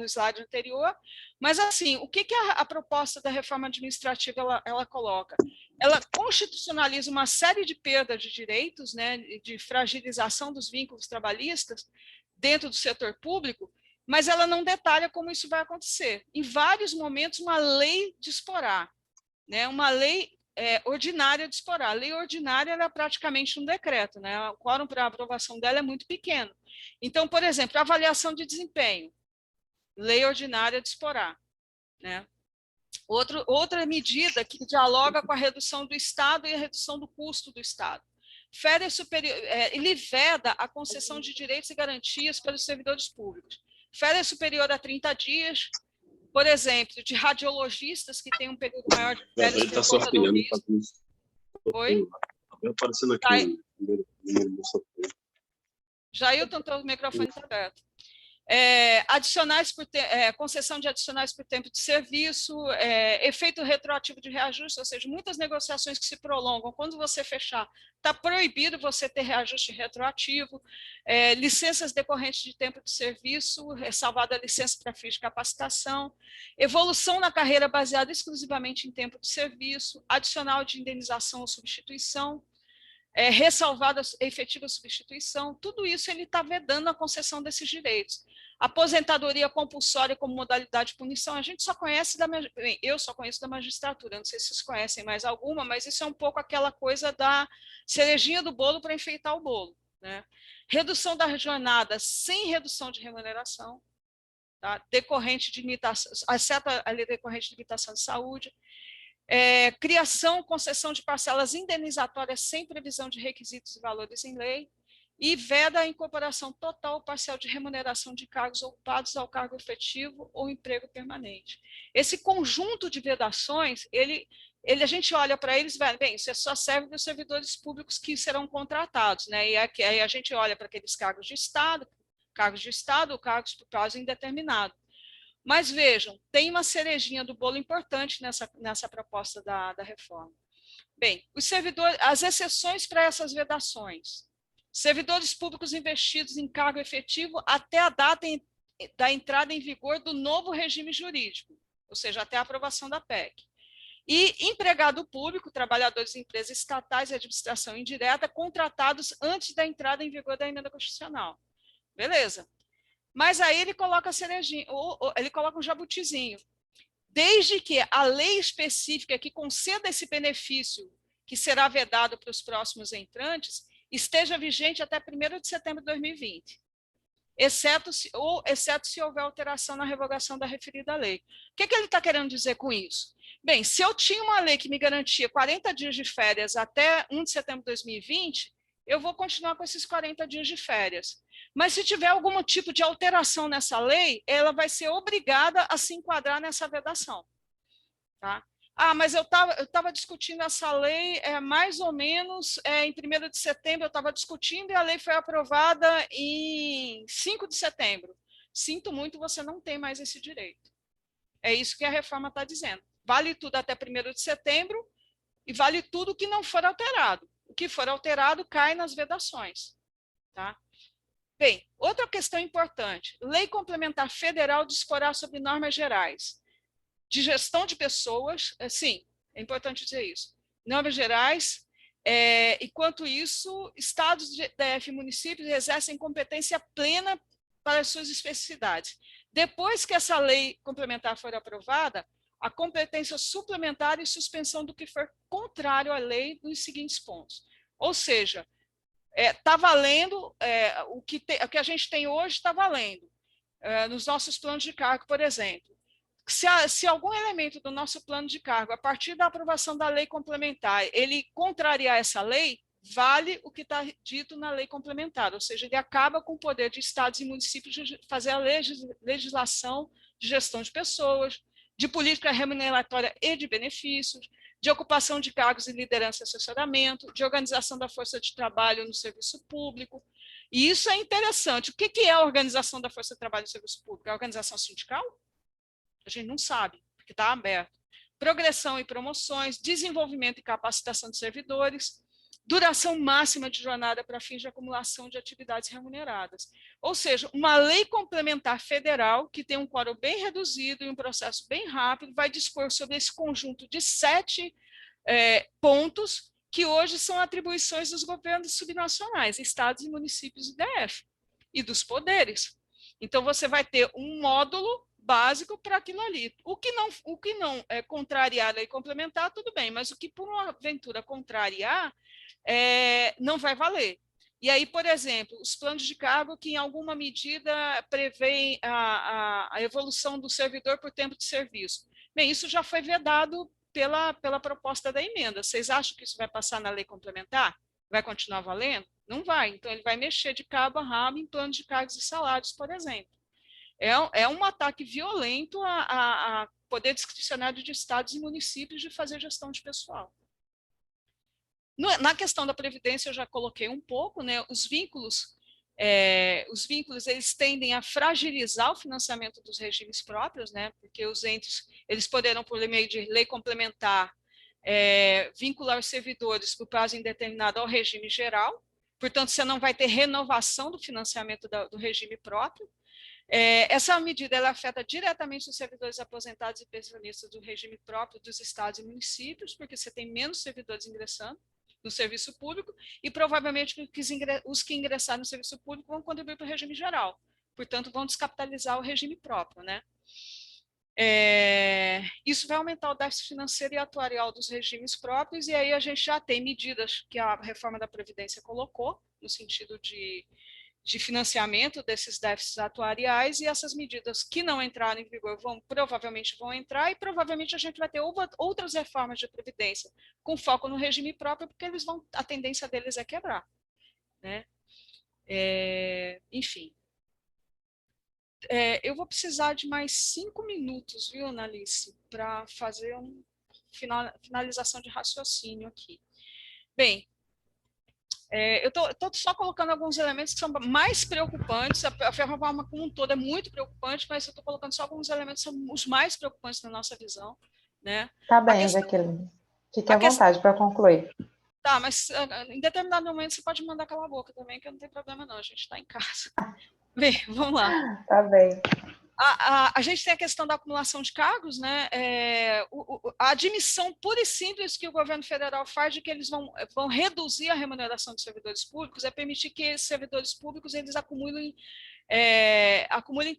slide anterior, mas assim, o que a proposta da reforma administrativa ela coloca? Ela constitucionaliza uma série de perdas de direitos, né? De fragilização dos vínculos trabalhistas dentro do setor público, mas ela não detalha como isso vai acontecer. Em vários momentos, uma lei disporá, né? Uma lei ordinária disporá. A lei ordinária era praticamente um decreto, né? O quórum para a aprovação dela é muito pequeno. Então, por exemplo, a avaliação de desempenho, lei ordinária disporá, né? Outra medida que dialoga com a redução do Estado e a redução do custo do Estado. Férias superior, ele veda a concessão de direitos e garantias pelos servidores públicos. Férias superior a 30 dias, por exemplo, de radiologistas que têm um período maior de férias. Ele está sorteando. Oi? Está aparecendo aqui o número do sorteio. Jailton, teu microfone está aberto. Concessão de adicionais por tempo de serviço, efeito retroativo de reajuste, ou seja, muitas negociações que se prolongam. Quando você fechar, está proibido você ter reajuste retroativo, licenças decorrentes de tempo de serviço, ressalvada a licença para fins de capacitação, evolução na carreira baseada exclusivamente em tempo de serviço, adicional de indenização ou substituição, ressalvada a efetiva substituição, tudo isso ele está vedando a concessão desses direitos. Aposentadoria compulsória como modalidade de punição, a gente só conhece eu só conheço da magistratura, não sei se vocês conhecem mais alguma, mas isso é um pouco aquela coisa da cerejinha do bolo para enfeitar o bolo, né? Redução da jornada sem redução de remuneração, tá? Decorrente de limitação, exceto a lei decorrente de limitação de saúde, criação, concessão de parcelas indenizatórias sem previsão de requisitos e valores em lei, e veda a incorporação total ou parcial de remuneração de cargos ocupados ao cargo efetivo ou emprego permanente. Esse conjunto de vedações, a gente olha para eles e vai, bem, isso só serve para os servidores públicos que serão contratados, né? E aí a gente olha para aqueles cargos de Estado ou cargos por prazo indeterminado. Mas vejam, tem uma cerejinha do bolo importante nessa proposta da reforma. Bem, as exceções para essas vedações. Servidores públicos investidos em cargo efetivo até a data da entrada em vigor do novo regime jurídico, ou seja, até a aprovação da PEC. E empregado público, trabalhadores de empresas estatais e administração indireta, contratados antes da entrada em vigor da emenda constitucional. Beleza. Mas aí ele coloca a cerejinha, ele coloca um jabutizinho. Desde que a lei específica que conceda esse benefício, que será vedado para os próximos entrantes, esteja vigente até 1º de setembro de 2020, exceto se houver alteração na revogação da referida lei. O que ele está querendo dizer com isso? Bem, se eu tinha uma lei que me garantia 40 dias de férias até 1 de setembro de 2020, eu vou continuar com esses 40 dias de férias. Mas se tiver algum tipo de alteração nessa lei, ela vai ser obrigada a se enquadrar nessa vedação. Tá? Mas eu estava discutindo essa lei mais ou menos em 1º de setembro, eu estava discutindo e a lei foi aprovada em 5 de setembro. Sinto muito, você não tem mais esse direito. É isso que a reforma está dizendo. Vale tudo até 1º de setembro e vale tudo que não for alterado. O que for alterado cai nas vedações. Tá? Bem, outra questão importante. Lei Complementar Federal disporá sobre normas gerais de gestão de pessoas, sim, é importante dizer isso, normas gerais, e quanto isso, estados, DF e municípios exercem competência plena para as suas especificidades. Depois que essa lei complementar for aprovada, a competência suplementar e suspensão do que for contrário à lei nos seguintes pontos. Ou seja, está valendo, o que a gente tem hoje está valendo, nos nossos planos de cargo, por exemplo. Se algum elemento do nosso plano de cargo, a partir da aprovação da lei complementar, ele contrariar essa lei, vale o que está dito na lei complementar, ou seja, ele acaba com o poder de estados e municípios de fazer a legislação de gestão de pessoas, de política remuneratória e de benefícios, de ocupação de cargos e liderança e assessoramento, de organização da força de trabalho no serviço público. E isso é interessante. O que é a organização da força de trabalho no serviço público? É a organização sindical? A gente não sabe, porque está aberto. progressão e promoções, desenvolvimento e capacitação de servidores, duração máxima de jornada para fins de acumulação de atividades remuneradas. Ou seja, uma lei complementar federal que tem um quórum bem reduzido e um processo bem rápido, vai dispor sobre esse conjunto de 7 pontos que hoje são atribuições dos governos subnacionais, estados e municípios do DF, e dos poderes. Então, você vai ter um módulo básico para aquilo ali. O que não é contrariar a lei complementar, tudo bem, mas o que, por uma aventura, contrariar, não vai valer. E aí, por exemplo, os planos de cargo que, em alguma medida, prevêem a evolução do servidor por tempo de serviço. Bem, isso já foi vedado pela proposta da emenda. Vocês acham que isso vai passar na lei complementar? Vai continuar valendo? Não vai. Então, ele vai mexer de cabo a rabo em planos de cargos e salários, por exemplo. É um ataque violento a poder discricionário de estados e municípios de fazer gestão de pessoal. Na questão da Previdência, eu já coloquei um pouco, né? Os vínculos, eles tendem a fragilizar o financiamento dos regimes próprios, né? Porque os entes, eles poderão, por meio de lei complementar, vincular os servidores por prazo indeterminado ao regime geral. Portanto, você não vai ter renovação do financiamento do regime próprio. Essa medida ela afeta diretamente os servidores aposentados e pensionistas do regime próprio dos estados e municípios, porque você tem menos servidores ingressando no serviço público e provavelmente os que ingressaram no serviço público vão contribuir para o regime geral. Portanto, vão descapitalizar o regime próprio, né? Isso vai aumentar o déficit financeiro e atuarial dos regimes próprios, e aí a gente já tem medidas que a reforma da Previdência colocou, no sentido de financiamento desses déficits atuariais, e essas medidas que não entraram em vigor provavelmente vão entrar, e provavelmente a gente vai ter outras reformas de Previdência com foco no regime próprio, porque a tendência deles é quebrar, né? Enfim. Eu vou precisar de mais 5 minutos, viu, Analice, para fazer uma finalização de raciocínio aqui. Bem, eu estou só colocando alguns elementos que são mais preocupantes. A reforma como um todo é muito preocupante, mas eu estou colocando só alguns elementos que são os mais preocupantes na nossa visão, né? Tá bem, Jaqueline. Fique à vontade para concluir. Tá, mas em determinado momento você pode mandar calar a boca também, que não tem problema não, a gente está em casa. Bem, vamos lá. Tá bem. A gente tem a questão da acumulação de cargos, né? A admissão pura e simples que o governo federal faz de que eles vão reduzir a remuneração dos servidores públicos é permitir que esses servidores públicos eles acumulem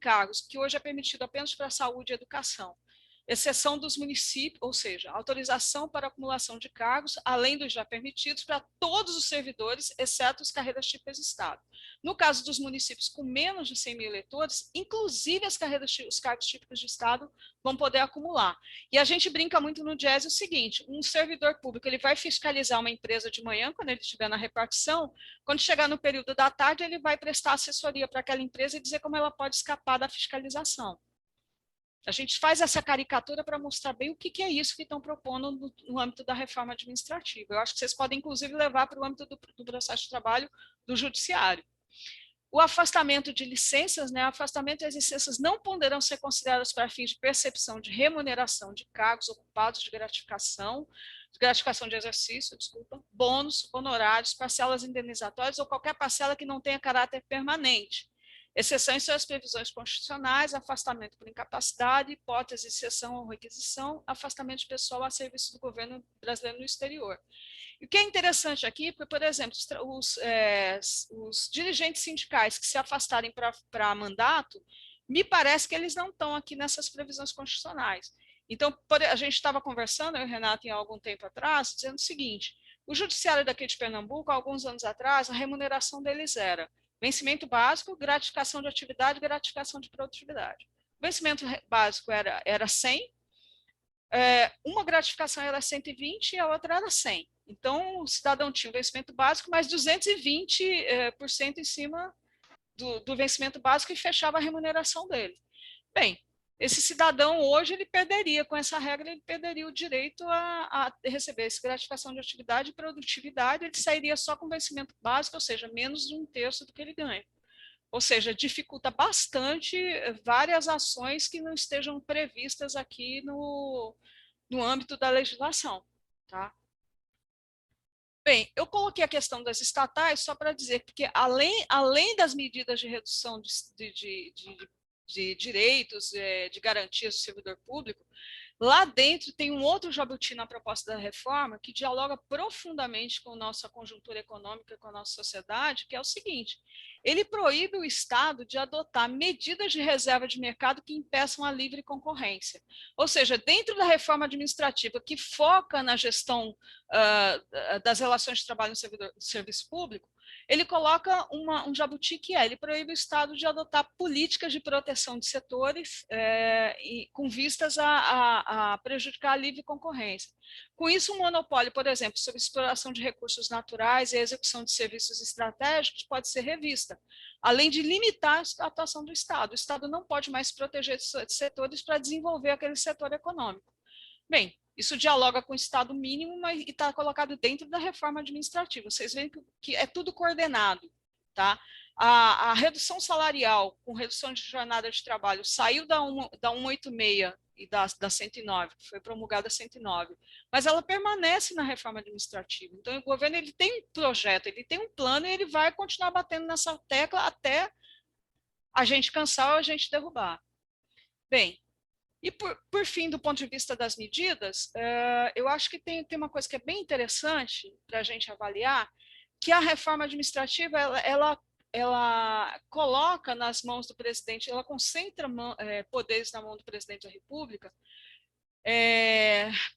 cargos, que hoje é permitido apenas para a saúde e educação, exceção dos municípios, ou seja, autorização para acumulação de cargos, além dos já permitidos, para todos os servidores, exceto as carreiras típicas de Estado. No caso dos municípios com menos de 100 mil eleitores, inclusive os cargos típicos de Estado vão poder acumular. E a gente brinca muito no Diese o seguinte: um servidor público ele vai fiscalizar uma empresa de manhã, quando ele estiver na repartição, quando chegar no período da tarde, ele vai prestar assessoria para aquela empresa e dizer como ela pode escapar da fiscalização. A gente faz essa caricatura para mostrar bem o que é isso que estão propondo no âmbito da reforma administrativa. Eu acho que vocês podem, inclusive, levar para o âmbito do processo de trabalho do judiciário. O afastamento de licenças, né? Afastamento das licenças não poderão ser consideradas para fins de percepção de remuneração de cargos ocupados de gratificação de exercício, bônus, honorários, parcelas indenizatórias ou qualquer parcela que não tenha caráter permanente. Exceções são as previsões constitucionais, afastamento por incapacidade, hipótese de cessão ou requisição, afastamento de pessoal a serviço do governo brasileiro no exterior. E o que é interessante aqui, porque, por exemplo, os dirigentes sindicais que se afastarem para mandato, me parece que eles não estão aqui nessas previsões constitucionais. Então, a gente estava conversando, eu e o Renato, em algum tempo atrás, dizendo o seguinte: o judiciário daqui de Pernambuco, há alguns anos atrás, a remuneração deles era vencimento básico, gratificação de atividade, gratificação de produtividade. O vencimento básico era 100, uma gratificação era 120 e a outra era 100. Então, o cidadão tinha um vencimento básico mais 220% em cima do vencimento básico e fechava a remuneração dele. Bem, esse cidadão hoje ele perderia, com essa regra, ele perderia o direito a receber essa gratificação de atividade e produtividade, ele sairia só com vencimento básico, ou seja, menos de 1/3 do que ele ganha. Ou seja, dificulta bastante várias ações que não estejam previstas aqui no âmbito da legislação. Tá? Bem, eu coloquei a questão das estatais só para dizer que, além das medidas de redução de direitos, de garantias do servidor público, lá dentro tem um outro jabuti na proposta da reforma que dialoga profundamente com a nossa conjuntura econômica, com a nossa sociedade, que é o seguinte: ele proíbe o Estado de adotar medidas de reserva de mercado que impeçam a livre concorrência. Ou seja, dentro da reforma administrativa que foca na gestão das relações de trabalho no serviço público, ele coloca um jabuti que ele proíbe o Estado de adotar políticas de proteção de setores com vistas a prejudicar a livre concorrência. Com isso, um monopólio, por exemplo, sobre exploração de recursos naturais e a execução de serviços estratégicos pode ser revista, além de limitar a atuação do Estado. O Estado não pode mais proteger setores para desenvolver aquele setor econômico. Bem, isso dialoga com o Estado mínimo e está colocado dentro da reforma administrativa. Vocês veem que é tudo coordenado. Tá? A redução salarial com redução de jornada de trabalho saiu da 186 e da 109, que foi promulgada a 109, mas ela permanece na reforma administrativa. Então, o governo ele tem um projeto, ele tem um plano e ele vai continuar batendo nessa tecla até a gente cansar ou a gente derrubar. Bem, e por fim, do ponto de vista das medidas, eu acho que tem uma coisa que é bem interessante para a gente avaliar, que a reforma administrativa ela coloca nas mãos do presidente, ela concentra poderes na mão do presidente da República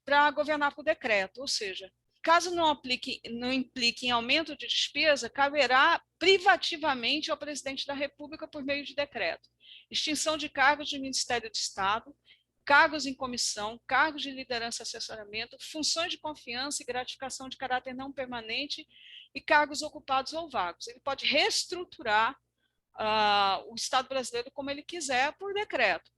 para governar por decreto, ou seja, caso não implique em aumento de despesa, caberá privativamente ao presidente da República por meio de decreto. Extinção de cargos de Ministério de Estado, cargos em comissão, cargos de liderança e assessoramento, funções de confiança e gratificação de caráter não permanente e cargos ocupados ou vagos. Ele pode reestruturar o Estado brasileiro como ele quiser por decreto.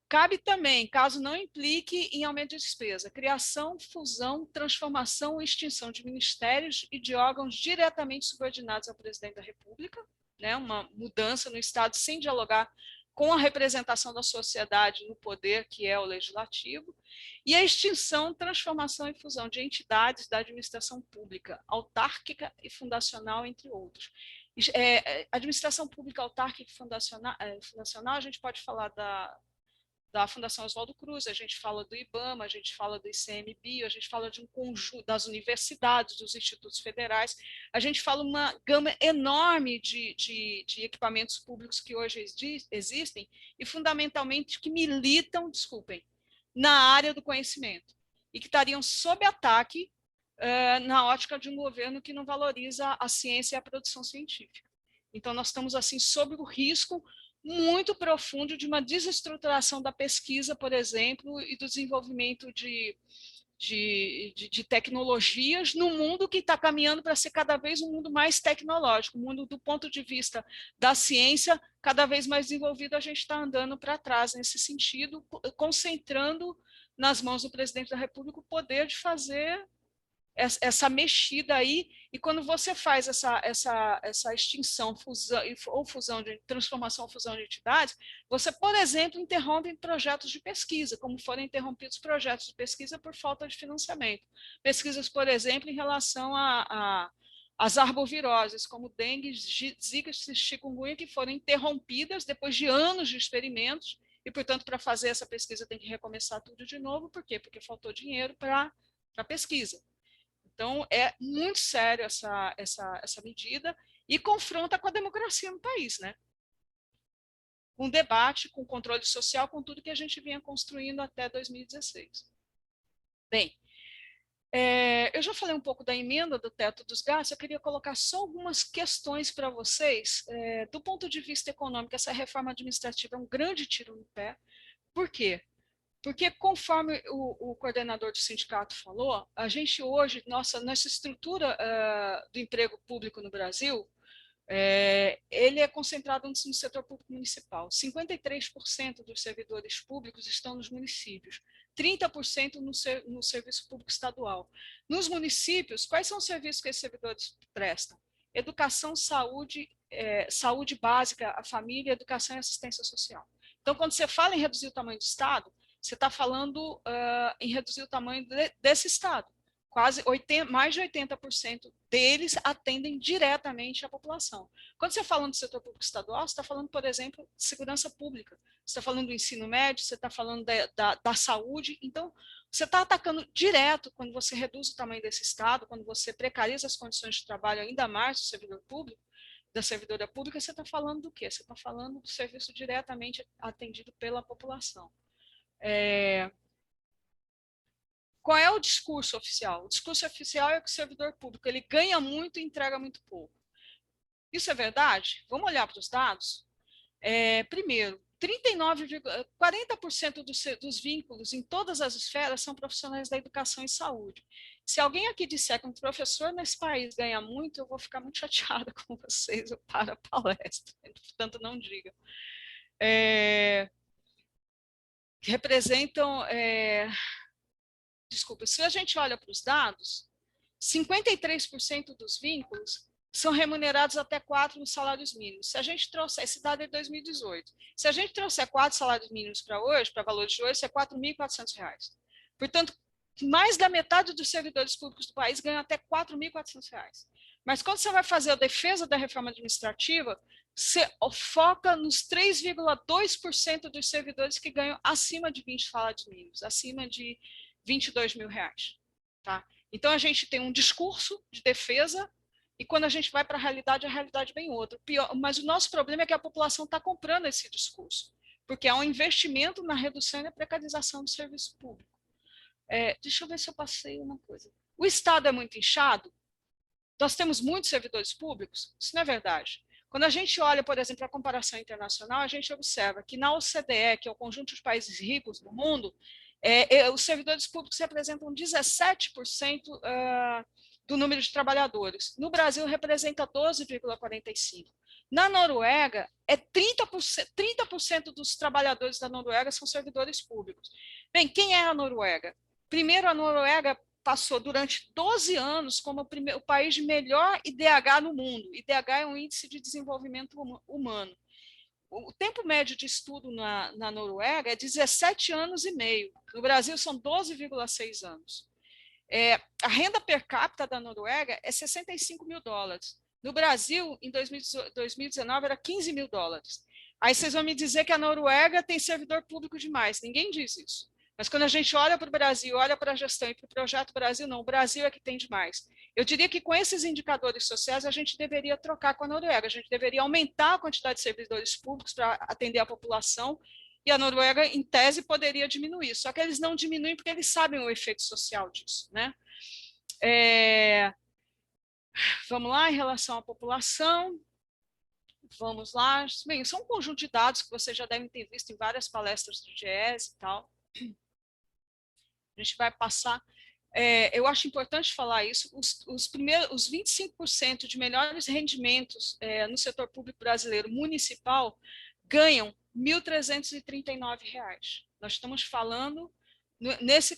Cabe também, caso não implique em aumento de despesa, criação, fusão, transformação e extinção de ministérios e de órgãos diretamente subordinados ao presidente da República, né, uma mudança no Estado sem dialogar com a representação da sociedade no poder, que é o legislativo, e a extinção, transformação e fusão de entidades da administração pública, autárquica e fundacional, entre outros. Administração pública autárquica e fundacional, a gente pode falar da Fundação Oswaldo Cruz, a gente fala do IBAMA, a gente fala do ICMBio, a gente fala de um conjunto das universidades, dos institutos federais, a gente fala uma gama enorme de equipamentos públicos que hoje existem e, fundamentalmente, que militam, na área do conhecimento e que estariam sob ataque na ótica de um governo que não valoriza a ciência e a produção científica. Então, nós estamos, assim, sob o risco muito profundo de uma desestruturação da pesquisa, por exemplo, e do desenvolvimento de tecnologias no mundo que está caminhando para ser cada vez um mundo mais tecnológico, um mundo do ponto de vista da ciência cada vez mais desenvolvido. A gente está andando para trás nesse sentido, concentrando nas mãos do presidente da República o poder de fazer essa mexida aí, e quando você faz essa extinção, fusão de transformação ou fusão de entidades, você, por exemplo, interrompe projetos de pesquisa, como foram interrompidos projetos de pesquisa por falta de financiamento. Pesquisas, por exemplo, em relação às arboviroses, como dengue, zika e chikungunya, que foram interrompidas depois de anos de experimentos, e, portanto, para fazer essa pesquisa tem que recomeçar tudo de novo. Por quê? Porque faltou dinheiro para a pesquisa. Então, é muito sério essa medida e confronta com a democracia no país, né? Com debate, com controle social, com tudo que a gente vinha construindo até 2016. Bem, eu já falei um pouco da emenda do teto dos gastos, eu queria colocar só algumas questões para vocês. Do ponto de vista econômico, essa reforma administrativa é um grande tiro no pé. Por quê? Porque, conforme o coordenador do sindicato falou, a gente hoje, nossa estrutura do emprego público no Brasil, ele é concentrado no setor público municipal. 53% dos servidores públicos estão nos municípios, 30% no serviço público estadual. Nos municípios, quais são os serviços que esses servidores prestam? Educação, saúde, saúde básica, a família, educação e assistência social. Então, quando você fala em reduzir o tamanho do Estado, você está falando em reduzir o tamanho desse Estado. Mais de 80% deles atendem diretamente à população. Quando você está falando do setor público estadual, você está falando, por exemplo, de segurança pública, você está falando do ensino médio, você está falando da saúde. Então, você está atacando direto quando você reduz o tamanho desse Estado, quando você precariza as condições de trabalho ainda mais do servidor público, da servidora pública, você está falando do quê? Você está falando do serviço diretamente atendido pela população. Qual é o discurso oficial? O discurso oficial é que o servidor público ele ganha muito e entrega muito pouco. Isso é verdade? Vamos olhar para os dados? Primeiro, 40% dos vínculos em todas as esferas são profissionais da educação e saúde. Se alguém aqui disser que um professor nesse país ganha muito, eu vou ficar muito chateada com vocês, eu paro a palestra, portanto não digam. Representam... Desculpa, se a gente olha para os dados, 53% dos vínculos são remunerados até 4 salários mínimos. Se a gente trouxer, esse dado é de 2018, se a gente trouxer 4 salários mínimos para hoje, para valores de hoje, isso é R$ 4.400. Portanto, mais da metade dos servidores públicos do país ganham até R$ 4.400. Mas quando você vai fazer a defesa da reforma administrativa, você foca nos 3,2% dos servidores que ganham acima de 20 salários mínimos, acima de R$ 22.000. Tá? Então, a gente tem um discurso de defesa e quando a gente vai para a realidade vem outra. Mas o nosso problema é que a população está comprando esse discurso, porque há um investimento na redução e na precarização do serviço público. Deixa eu ver se eu passei uma coisa. O Estado é muito inchado? Nós temos muitos servidores públicos? Isso não é verdade. Quando a gente olha, por exemplo, a comparação internacional, a gente observa que na OCDE, que é o conjunto de países ricos do mundo, os servidores públicos representam 17% do número de trabalhadores. No Brasil, representa 12,45%. Na Noruega, 30% dos trabalhadores da Noruega são servidores públicos. Bem, quem é a Noruega? Primeiro, a Noruega passou durante 12 anos como o país de melhor IDH no mundo. IDH é um índice de desenvolvimento humano. O tempo médio de estudo na Noruega é 17 anos e meio. No Brasil, são 12,6 anos. A renda per capita da Noruega é $65 mil. No Brasil, em 2019, era $15 mil. Aí vocês vão me dizer que a Noruega tem servidor público demais. Ninguém diz isso. Mas quando a gente olha para o Brasil, olha para a gestão e para o projeto Brasil, não, o Brasil é que tem demais. Eu diria que com esses indicadores sociais a gente deveria trocar com a Noruega, a gente deveria aumentar a quantidade de servidores públicos para atender a população e a Noruega, em tese, poderia diminuir. Só que eles não diminuem porque eles sabem o efeito social disso, né? Vamos lá, em relação à população. Vamos lá. Bem, são um conjunto de dados que vocês já devem ter visto em várias palestras do GES e tal. A gente vai passar. Eu acho importante falar isso. Os 25% de melhores rendimentos no setor público brasileiro municipal ganham R$ 1.339. Nós estamos falando, nesse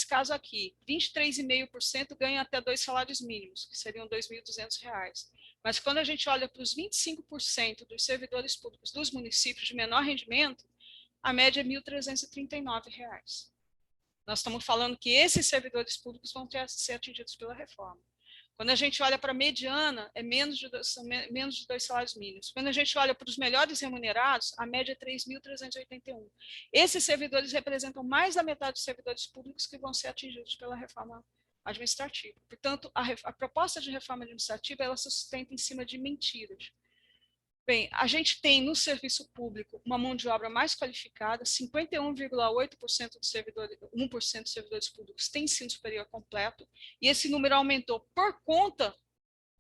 caso aqui, 23,5% ganham até 2 salários mínimos, que seriam R$ 2.200. Mas quando a gente olha para os 25% dos servidores públicos dos municípios de menor rendimento, a média é R$ 1.339. Nós estamos falando que esses servidores públicos vão ser atingidos pela reforma. Quando a gente olha para a mediana, são menos de 2 salários mínimos. Quando a gente olha para os melhores remunerados, a média é 3.381. Esses servidores representam mais da metade dos servidores públicos que vão ser atingidos pela reforma administrativa. Portanto, a proposta de reforma administrativa ela se sustenta em cima de mentiras. Bem, a gente tem no serviço público uma mão de obra mais qualificada, 51,8% dos servidores, 1% dos servidores públicos têm ensino superior completo, e esse número aumentou por conta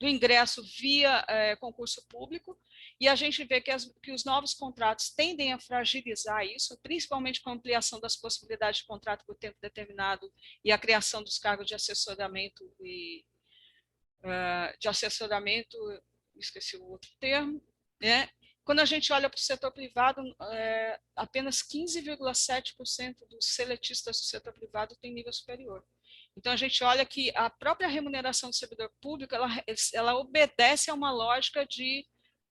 do ingresso via concurso público, e a gente vê que os novos contratos tendem a fragilizar isso, principalmente com a ampliação das possibilidades de contrato por tempo determinado e a criação dos cargos de assessoramento esqueci o outro termo. Quando a gente olha para o setor privado, apenas 15,7% dos seletistas do setor privado têm nível superior. Então, a gente olha que a própria remuneração do servidor público, ela obedece a uma lógica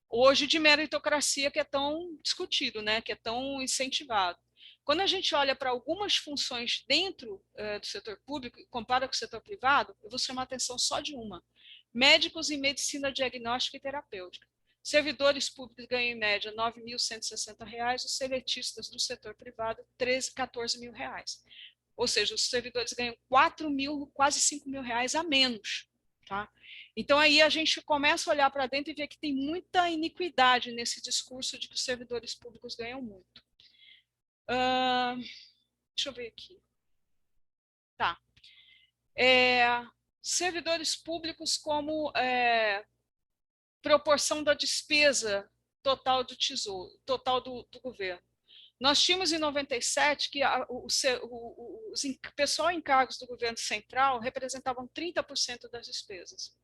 hoje de meritocracia que é tão discutido, né? Que é tão incentivado. Quando a gente olha para algumas funções dentro do setor público e compara com o setor privado, eu vou chamar a atenção só de uma. Médicos em medicina diagnóstica e terapêutica. Servidores públicos ganham em média R$ 9.160, os seletistas do setor privado R$ 14 mil. Ou seja, os servidores ganham 4 mil, quase 5 mil reais a menos. Tá? Então, aí a gente começa a olhar para dentro e ver que tem muita iniquidade nesse discurso de que os servidores públicos ganham muito. Deixa eu ver aqui. Tá. Servidores públicos como proporção da despesa total do tesouro, total do governo. Nós tínhamos em 97 que os pessoal em cargos do governo central representavam 30% das despesas.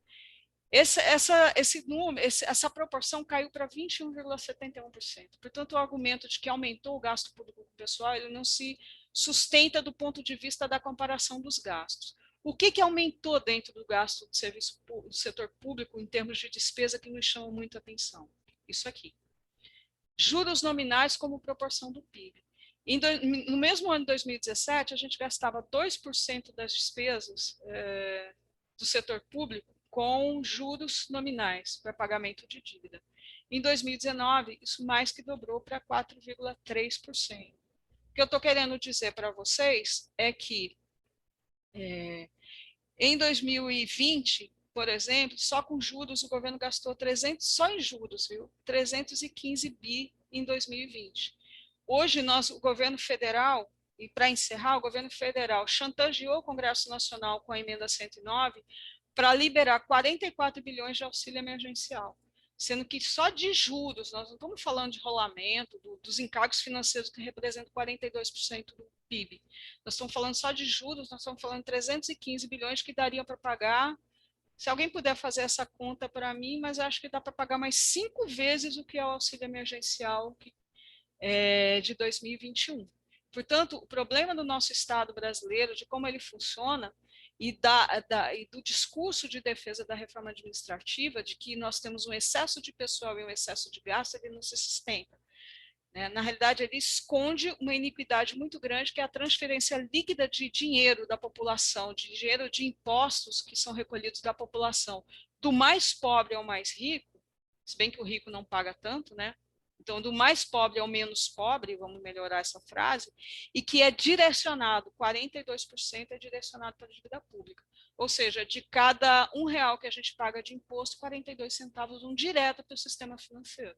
Essa proporção caiu para 21,71%. Portanto, o argumento de que aumentou o gasto público pessoal, ele não se sustenta do ponto de vista da comparação dos gastos. O que aumentou dentro do gasto do serviço do setor público em termos de despesa que nos chama muito a atenção? Isso aqui. Juros nominais como proporção do PIB. No mesmo ano de 2017, a gente gastava 2% das despesas do setor público com juros nominais para pagamento de dívida. Em 2019, isso mais que dobrou para 4,3%. O que eu estou querendo dizer para vocês é que em 2020, por exemplo, só com juros o governo gastou 300, só em juros, viu? 315 bi em 2020. Hoje, o governo federal, e para encerrar, o governo federal chantageou o Congresso Nacional com a emenda 109 para liberar 44 bilhões de auxílio emergencial, sendo que só de juros, nós não estamos falando de rolamento, dos encargos financeiros que representam 42% do PIB. Nós estamos falando só de juros, nós estamos falando de 315 bilhões que dariam para pagar. Se alguém puder fazer essa conta para mim, mas acho que dá para pagar mais 5 vezes o que é o auxílio emergencial de 2021. Portanto, o problema do nosso Estado brasileiro, de como ele funciona, e do discurso de defesa da reforma administrativa, de que nós temos um excesso de pessoal e um excesso de gasto, ele não se sustenta. Na realidade, ele esconde uma iniquidade muito grande, que é a transferência líquida de dinheiro da população, de dinheiro de impostos que são recolhidos da população, do mais pobre ao mais rico, se bem que o rico não paga tanto, né? Então, do mais pobre ao menos pobre, vamos melhorar essa frase, e que é direcionado, 42% é direcionado para a dívida pública. Ou seja, de cada R$1 que a gente paga de imposto, 42 centavos vão direto para o sistema financeiro.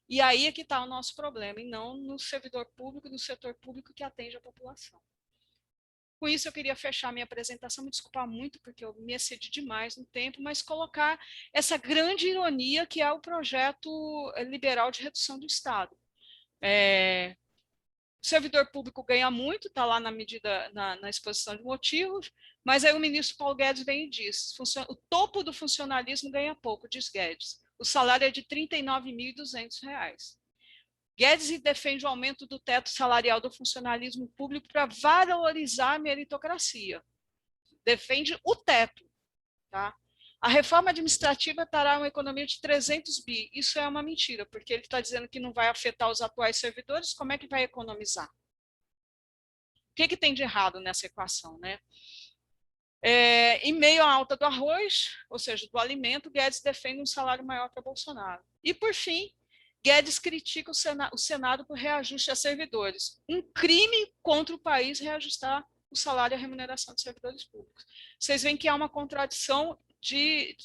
E aí é que está o nosso problema, e não no servidor público, no setor público que atende a população. Com isso, eu queria fechar minha apresentação, me desculpar muito, porque eu me excedi demais no tempo, mas colocar essa grande ironia que é o projeto liberal de redução do Estado. O servidor público ganha muito, está lá na exposição de motivos, mas aí o ministro Paulo Guedes vem e diz, o topo do funcionalismo ganha pouco, diz Guedes. O salário é de R$ 39.200. Guedes defende o aumento do teto salarial do funcionalismo público para valorizar a meritocracia. Defende o teto. Tá? A reforma administrativa trará uma economia de 300 bi. Isso é uma mentira, porque ele está dizendo que não vai afetar os atuais servidores, como é que vai economizar? O que tem de errado nessa equação? Né? Em meio à alta do arroz, ou seja, do alimento, Guedes defende um salário maior para Bolsonaro. E, por fim, Guedes critica o Senado por reajuste a servidores. Um crime contra o país reajustar o salário e a remuneração de servidores públicos. Vocês veem que há uma contradição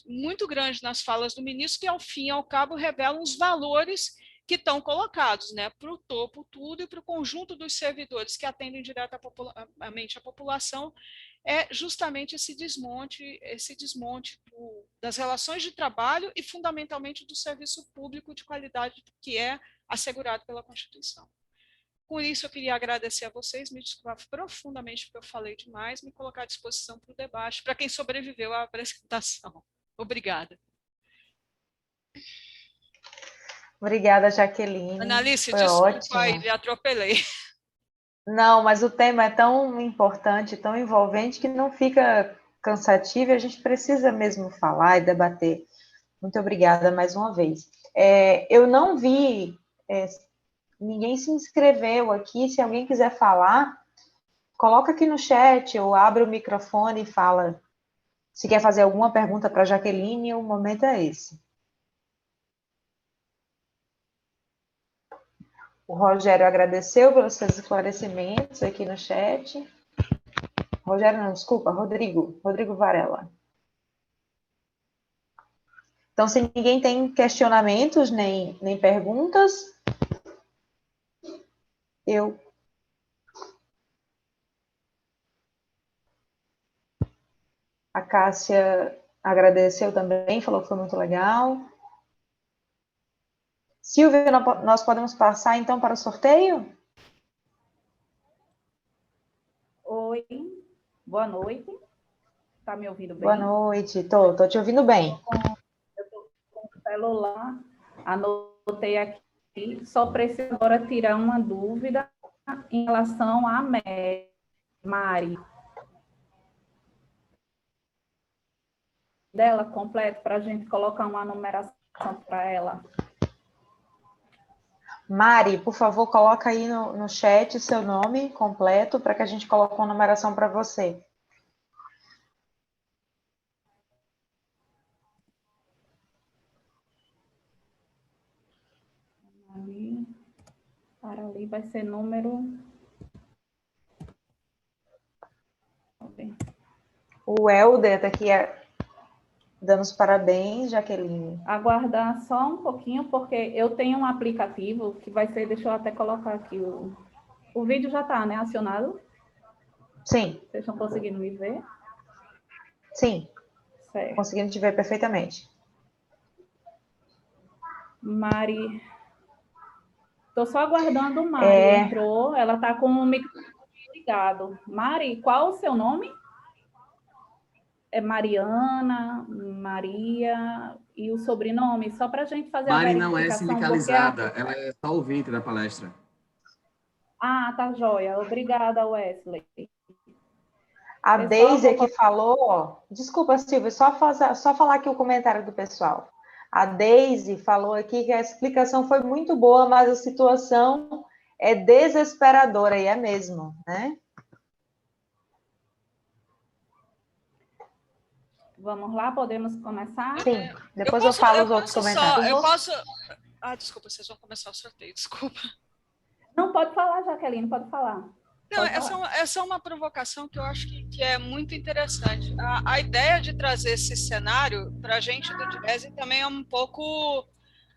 muito grande nas falas do ministro, que, ao fim e ao cabo, revelam os valores que estão colocados, né, para o topo tudo e para o conjunto dos servidores que atendem diretamente a população, é justamente esse desmonte das relações de trabalho e, fundamentalmente, do serviço público de qualidade que é assegurado pela Constituição. Com isso, eu queria agradecer a vocês, me desculpar profundamente porque eu falei demais, me colocar à disposição para o debate, para quem sobreviveu à apresentação. Obrigada. Obrigada, Jaqueline. Analice, foi desculpa ótimo. aí, lhe atropelei. Não, mas o tema é tão importante, tão envolvente, que não fica cansativo, e a gente precisa mesmo falar e debater. Muito obrigada mais uma vez. Eu não vi ninguém se inscreveu aqui. Se alguém quiser falar, coloca aqui no chat ou abre o microfone e fala. Se quer fazer alguma pergunta para a Jaqueline, o momento é esse. O Rogério agradeceu pelos seus esclarecimentos aqui no chat. Rogério, não, desculpa, Rodrigo Varela. Então, se ninguém tem questionamentos nem perguntas, A Cássia agradeceu também, falou que foi muito legal. Silvia, nós podemos passar então para o sorteio? Oi, boa noite. Está me ouvindo bem? Boa noite, estou te ouvindo bem. Eu estou com o celular, anotei aqui, só preciso agora tirar uma dúvida em relação à Mari. Dela completo para a gente colocar uma numeração para ela. Mari, por favor, coloca aí no chat o seu nome completo para que a gente coloque uma numeração para você. Para ali vai ser número... O Helder está aqui dando os parabéns, Jaqueline. Aguardar só um pouquinho, porque eu tenho um aplicativo que vai ser... Deixa eu até colocar aqui o vídeo já está, né, acionado? Sim. Vocês estão conseguindo me ver? Sim. Certo. Conseguindo te ver perfeitamente. Mari... Estou só aguardando o Mari. Entrou, ela está com o microfone ligado. Mari, qual o seu nome? É Mariana, Maria e o sobrenome, só para a gente fazer Mari a verificação. Mari não é sindicalizada, ela é só ouvinte da palestra. Ah, tá joia. Obrigada, Wesley. A Deise que falou, ó, desculpa, Silvia, só falar aqui o comentário do pessoal. A Deise falou aqui que a explicação foi muito boa, mas a situação é desesperadora, e é mesmo, né? Vamos lá, podemos começar? Sim, depois eu falo os outros comentários. Desculpa, vocês vão começar o sorteio, desculpa. Não, pode falar, Jaqueline, pode falar. Não, essa é uma provocação que eu acho que é muito interessante. A ideia de trazer esse cenário para a gente do DIEESE também é um pouco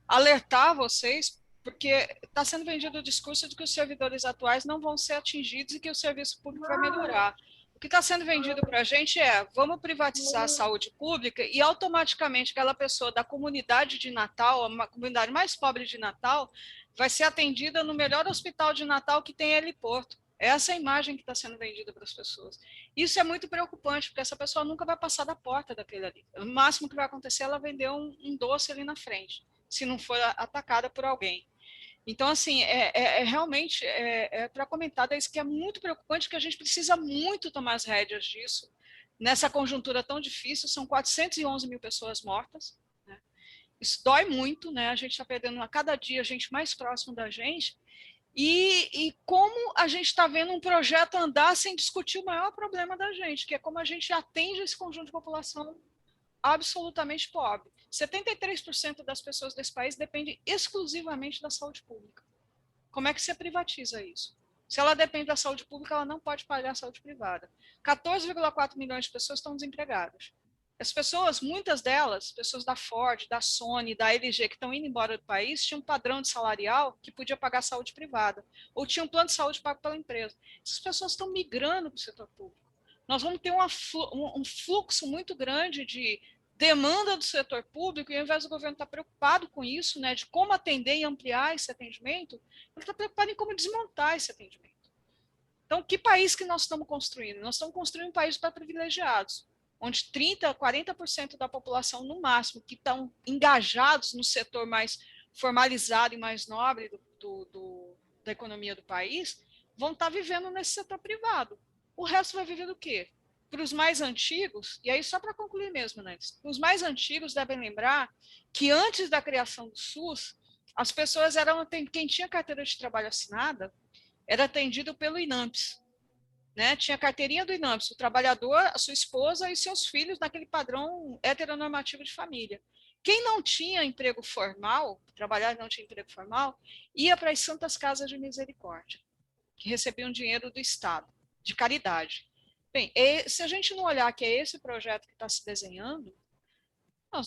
alertar vocês, porque está sendo vendido o discurso de que os servidores atuais não vão ser atingidos e que o serviço público vai melhorar. O que está sendo vendido para a gente é, vamos privatizar a saúde pública e automaticamente aquela pessoa da comunidade de Natal, a comunidade mais pobre de Natal, vai ser atendida no melhor hospital de Natal que tem heliporto. Essa é a imagem que está sendo vendida para as pessoas. Isso é muito preocupante, porque essa pessoa nunca vai passar da porta daquele ali. O máximo que vai acontecer é ela vender um doce ali na frente, se não for atacada por alguém. Então, assim, realmente para comentar isso que é muito preocupante, que a gente precisa muito tomar as rédeas disso, nessa conjuntura tão difícil, são 411 mil pessoas mortas, né? Isso dói muito, né? A gente está perdendo a cada dia gente mais próximo da gente, e como a gente está vendo um projeto andar sem discutir o maior problema da gente, que é como a gente atende esse conjunto de população absolutamente pobre. 73% das pessoas desse país dependem exclusivamente da saúde pública. Como é que você privatiza isso? Se ela depende da saúde pública, ela não pode pagar a saúde privada. 14,4 milhões de pessoas estão desempregadas. As pessoas, muitas delas, pessoas da Ford, da Sony, da LG, que estão indo embora do país, tinham um padrão de salarial que podia pagar saúde privada, ou tinham um plano de saúde pago pela empresa. Essas pessoas estão migrando para o setor público. Nós vamos ter um fluxo muito grande de demanda do setor público, e ao invés do governo estar preocupado com isso, né, de como atender e ampliar esse atendimento, ele está preocupado em como desmontar esse atendimento. Então, que país que nós estamos construindo? Nós estamos construindo um país para privilegiados, onde 30%, 40% da população, no máximo, que estão engajados no setor mais formalizado e mais nobre da economia do país, vão estar vivendo nesse setor privado. O resto vai viver do quê? Para os mais antigos, e aí só para concluir mesmo, né? Os mais antigos devem lembrar que antes da criação do SUS, as pessoas quem tinha carteira de trabalho assinada era atendido pelo INAMPS, né? Tinha a carteirinha do INAMPS, o trabalhador, a sua esposa e seus filhos naquele padrão heteronormativo de família. Quem não tinha emprego formal, trabalhar e não tinha emprego formal, ia para as Santas Casas de Misericórdia, que recebiam dinheiro do Estado, de caridade. Bem, se a gente não olhar que é esse projeto que está se desenhando,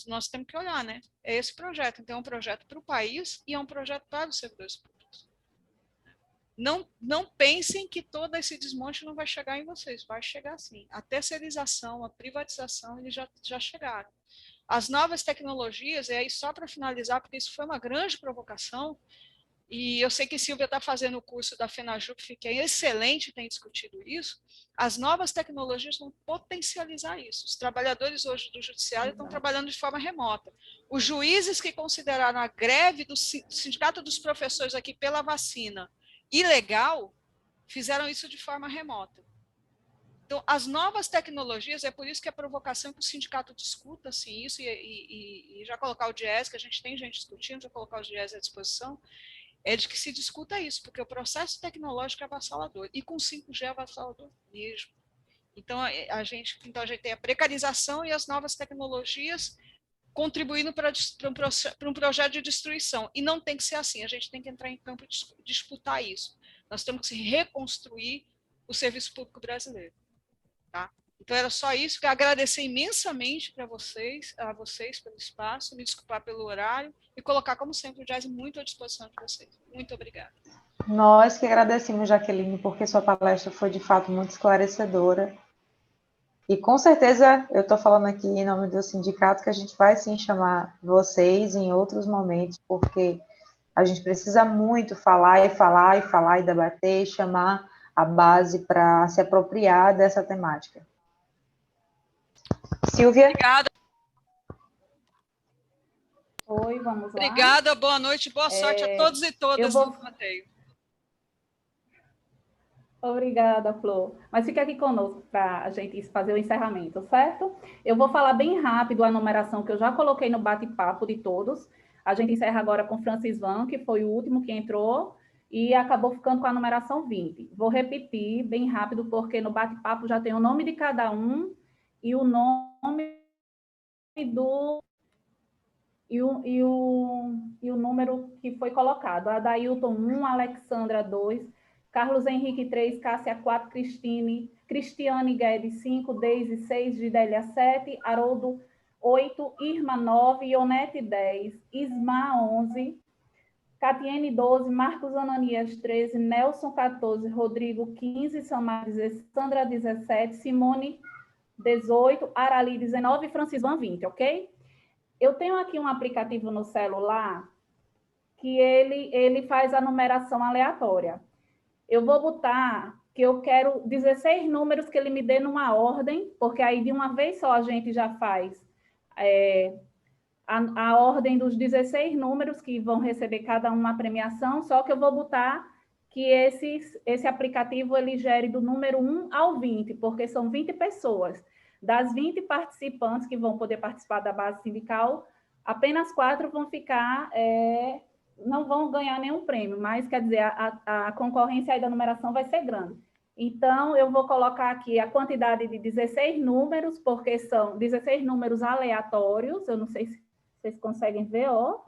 nós temos que olhar, né? É esse projeto. Então, é um projeto para o país e é um projeto para os servidores públicos. Não pensem que todo esse desmonte não vai chegar em vocês. Vai chegar sim. A terceirização, a privatização, eles já chegaram. As novas tecnologias, e aí só para finalizar, porque isso foi uma grande provocação, e eu sei que Silvia está fazendo o curso da FENAJUP, que é excelente, tem discutido isso. As novas tecnologias vão potencializar isso. Os trabalhadores hoje do judiciário estão trabalhando de forma remota. Os juízes que consideraram a greve do Sindicato dos Professores aqui pela vacina ilegal, fizeram isso de forma remota. Então, as novas tecnologias, é por isso que a provocação que o sindicato discuta assim, isso e já colocar o DIES, que a gente tem gente discutindo, já colocar o DIES à disposição, é de que se discuta isso, porque o processo tecnológico é avassalador, e com 5G é avassalador mesmo. Então, a gente tem a precarização e as novas tecnologias contribuindo para um projeto de destruição. E não tem que ser assim, a gente tem que entrar em campo e disputar isso. Nós temos que reconstruir o serviço público brasileiro. Tá? Então, era só isso, que eu agradecer imensamente a vocês pelo espaço, me desculpar pelo horário e colocar, como sempre, o Jazz muito à disposição de vocês. Muito obrigada. Nós que agradecemos, Jaqueline, porque sua palestra foi, de fato, muito esclarecedora. E, com certeza, eu estou falando aqui em nome do sindicato, que a gente vai, sim, chamar vocês em outros momentos, porque a gente precisa muito falar e debater, e chamar a base para se apropriar dessa temática. Silvia? Obrigada. Oi, vamos lá. Obrigada, boa noite, boa sorte a todos e todas no sorteio. Obrigada, Flor. Mas fica aqui conosco para a gente fazer o encerramento, certo? Eu vou falar bem rápido a numeração que eu já coloquei no bate-papo de todos. A gente encerra agora com Francis Van, que foi o último que entrou, e acabou ficando com a numeração 20. Vou repetir bem rápido, porque no bate-papo já tem o nome de cada um e o nome do... E o número que foi colocado. Adailton 1, Alexandra 2, Carlos Henrique 3, Cássia 4, Cristiane Guedes 5, Deise 6, Gidélia 7, Haroldo 8, Irma 9, Ionete 10, Isma 11, Catiene 12, Marcos Ananias 13, Nelson 14, Rodrigo 15, Samar 16, Sandra 17, Simone 18, Arali 19 e Francisvan 20, ok? Eu tenho aqui um aplicativo no celular que ele faz a numeração aleatória. Eu vou botar que eu quero 16 números que ele me dê numa ordem, porque aí de uma vez só a gente já faz a ordem dos 16 números que vão receber cada uma premiação, só que eu vou botar que esse aplicativo ele gere do número 1 ao 20, porque são 20 pessoas. Das 20 participantes que vão poder participar da base sindical, apenas 4 vão ficar, não vão ganhar nenhum prêmio, mas, quer dizer, a concorrência aí da numeração vai ser grande. Então, eu vou colocar aqui a quantidade de 16 números, porque são 16 números aleatórios, eu não sei se vocês conseguem ver, ó.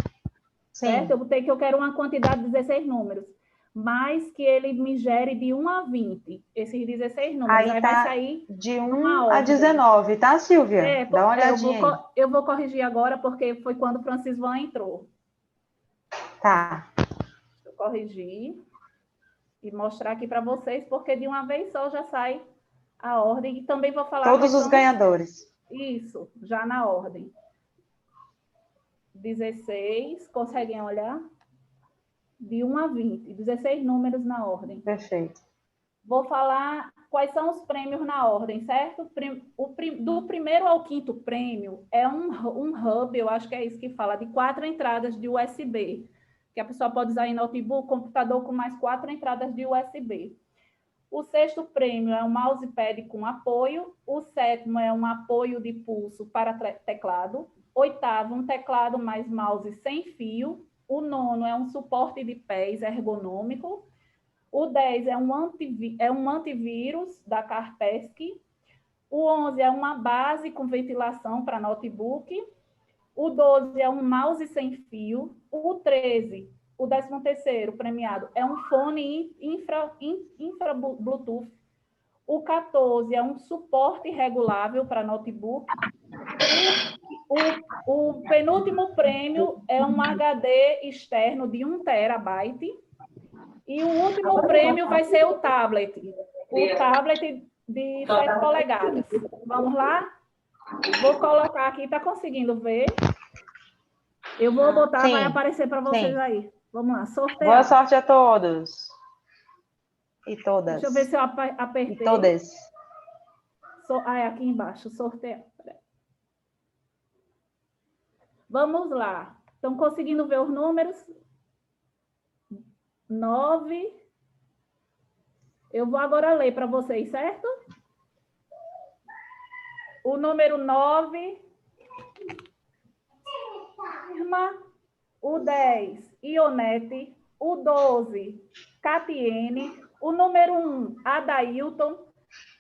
Sim. Certo? Eu botei que eu quero uma quantidade de 16 números, mas que ele me gere de 1 a 20, esses 16 números. Aí tá, vai sair de 1 a 19, tá, Silvia? Dá uma olhadinha aí. Eu vou corrigir agora, porque foi quando o Francis Van entrou. Tá. Eu corrigi e mostrar aqui para vocês, porque de uma vez só já sai a ordem. E também vou falar... Todos os ganhadores. Isso, já na ordem. 16, conseguem olhar? De 1 a 20, 16 números na ordem. Perfeito. Vou falar quais são os prêmios na ordem, certo? Do primeiro ao quinto prêmio é um hub, eu acho que é isso que fala, de 4 entradas de USB, que a pessoa pode usar em notebook, computador com mais 4 entradas de USB. O sexto prêmio é um mousepad com apoio. O sétimo é um apoio de pulso para teclado. Oitavo, um teclado mais mouse sem fio. O 9 é um suporte de pés ergonômico. O 10 é um antivírus da Kaspersky. O 11 é uma base com ventilação para notebook. O 12 é um mouse sem fio. O 13, o 13º premiado, é um fone infra Bluetooth. O 14 é um suporte regulável para notebook. O penúltimo prêmio é um HD externo de 1 terabyte. E o último prêmio vai ser o tablet de 7 polegadas. Vamos lá? Vou colocar aqui, está conseguindo ver? Eu vou botar, Sim, vai aparecer para vocês sim. aí. Vamos lá, sortear. Boa sorte a todos. E todas. Deixa eu ver se eu apertei. E todas. É aqui embaixo, sortear. Vamos lá. Estão conseguindo ver os números? 9. Eu vou agora ler para vocês, certo? O número 9, Irma. O 10, Ionete. O 12, Catiene. O número 1, Adailton.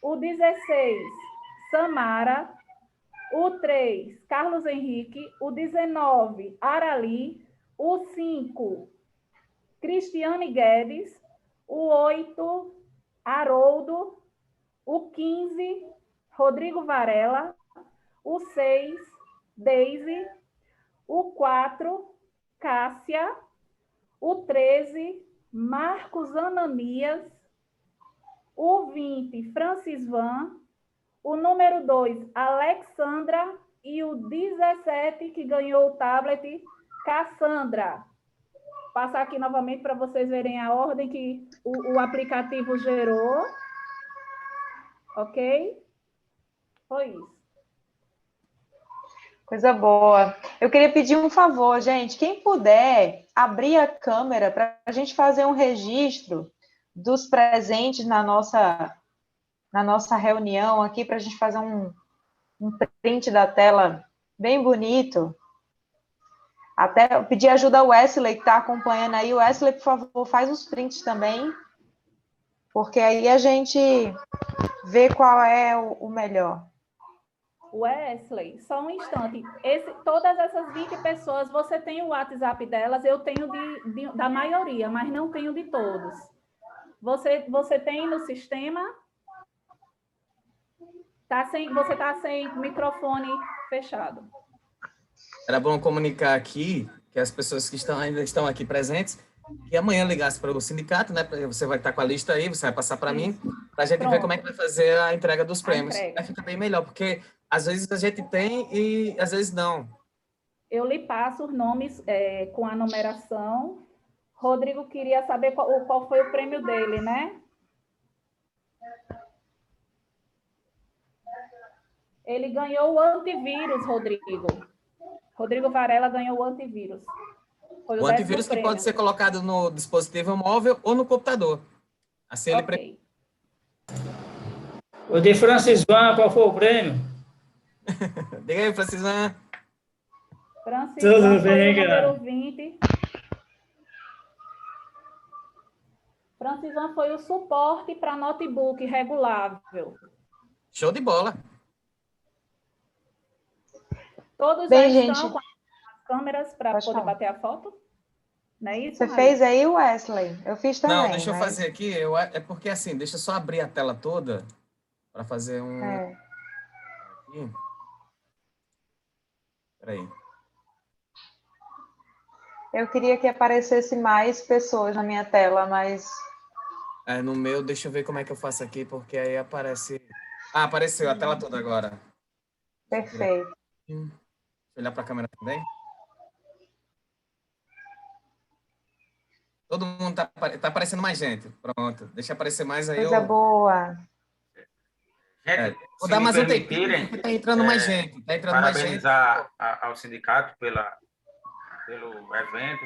O 16, Samara. O 3, Carlos Henrique. O 19, Arali. O 5, Cristiane Guedes. O 8, Haroldo. O 15, Rodrigo Varela. O 6, Deise. O 4, Cássia. O 13, Marcos Ananias. O 20, Francis Van. O número 2, Alexandra. E o 17, que ganhou o tablet, Cassandra. Passar aqui novamente para vocês verem a ordem que o aplicativo gerou. Ok? Foi isso. Coisa boa. Eu queria pedir um favor, gente. Quem puder abrir a câmera para a gente fazer um registro dos presentes na nossa reunião aqui, para a gente fazer um print da tela bem bonito. Até eu pedi ajuda ao Wesley, que está acompanhando aí. Wesley, por favor, faz os prints também, porque aí a gente vê qual é o melhor. Wesley, só um instante. Todas essas 20 pessoas, você tem o WhatsApp delas, eu tenho da maioria, mas não tenho de todos. Você tem no sistema? Você está sem microfone fechado. Era bom comunicar aqui que as pessoas que ainda estão aqui presentes, que amanhã ligasse para o sindicato, né? Você vai estar com a lista aí, você vai passar para mim, para a gente ver como é que vai fazer a entrega dos prêmios. Vai ficar bem melhor, porque às vezes a gente tem e às vezes não. Eu lhe passo os nomes com a numeração. Rodrigo queria saber qual foi o prêmio dele, né? Ele ganhou o antivírus, Rodrigo. Rodrigo Varela ganhou o antivírus. Foi o antivírus que pode ser colocado no dispositivo móvel ou no computador. Assim ele... Okay. O de Francis Van, qual foi o prêmio? Diga aí, Francis Van. Francis Tudo Van bem, foi o cara. número 20. Francis Van foi o suporte para notebook regulável. Show de bola. Todos bem, já gente, estão com as câmeras para poder bater a foto? Não é isso, Você Maria? fez aí, Wesley? Eu fiz também. Não, deixa eu fazer aqui. É porque assim, deixa eu só abrir a tela toda para fazer um... Aqui. Peraí. Eu queria que aparecesse mais pessoas na minha tela, mas... No meu, deixa eu ver como é que eu faço aqui, porque aí aparece... Ah, apareceu a tela toda agora. Perfeito. Deixa eu olhar para a câmera também. Todo mundo tá aparecendo mais gente. Pronto. Deixa aparecer mais aí. Coisa boa. Vou dar mais um tempinho, porque tá entrando mais gente. Tá entrando parabenizar mais gente. ao sindicato pelo evento,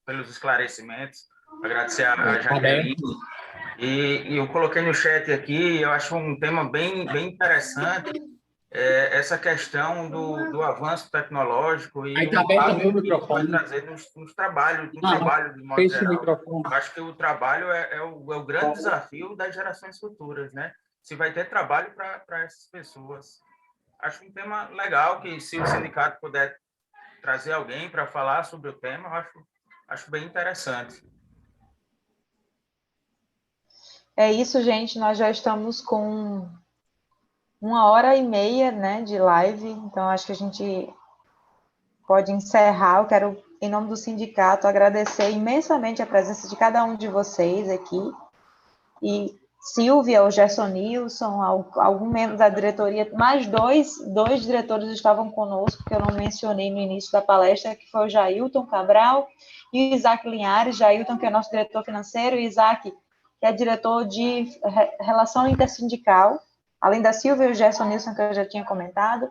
pelos esclarecimentos. Agradecer a Jaqueline. E eu coloquei no chat aqui, eu acho um tema bem interessante, essa questão do avanço tecnológico e Aí o tá aberto impacto também o que isso vai microfone. trazer nos trabalhos, no Não, trabalho de modo fecha o geral. microfone. Eu acho que o trabalho é o grande desafio das gerações futuras, né? Se vai ter trabalho para essas pessoas. Acho um tema legal que, se o sindicato puder trazer alguém para falar sobre o tema, eu acho bem interessante. É isso, gente. Nós já estamos com 1h30, né, de live, então acho que a gente pode encerrar. Eu quero, em nome do sindicato, agradecer imensamente a presença de cada um de vocês aqui. E Silvia, o Gerson Nilson, algum membro da diretoria, mais dois diretores estavam conosco, que eu não mencionei no início da palestra, que foi o Jailton Cabral e o Isaac Linhares. Jailton, que é nosso diretor financeiro, e Isaac, que é diretor de relação intersindical, além da Silvia e o Gerson Nilson, que eu já tinha comentado,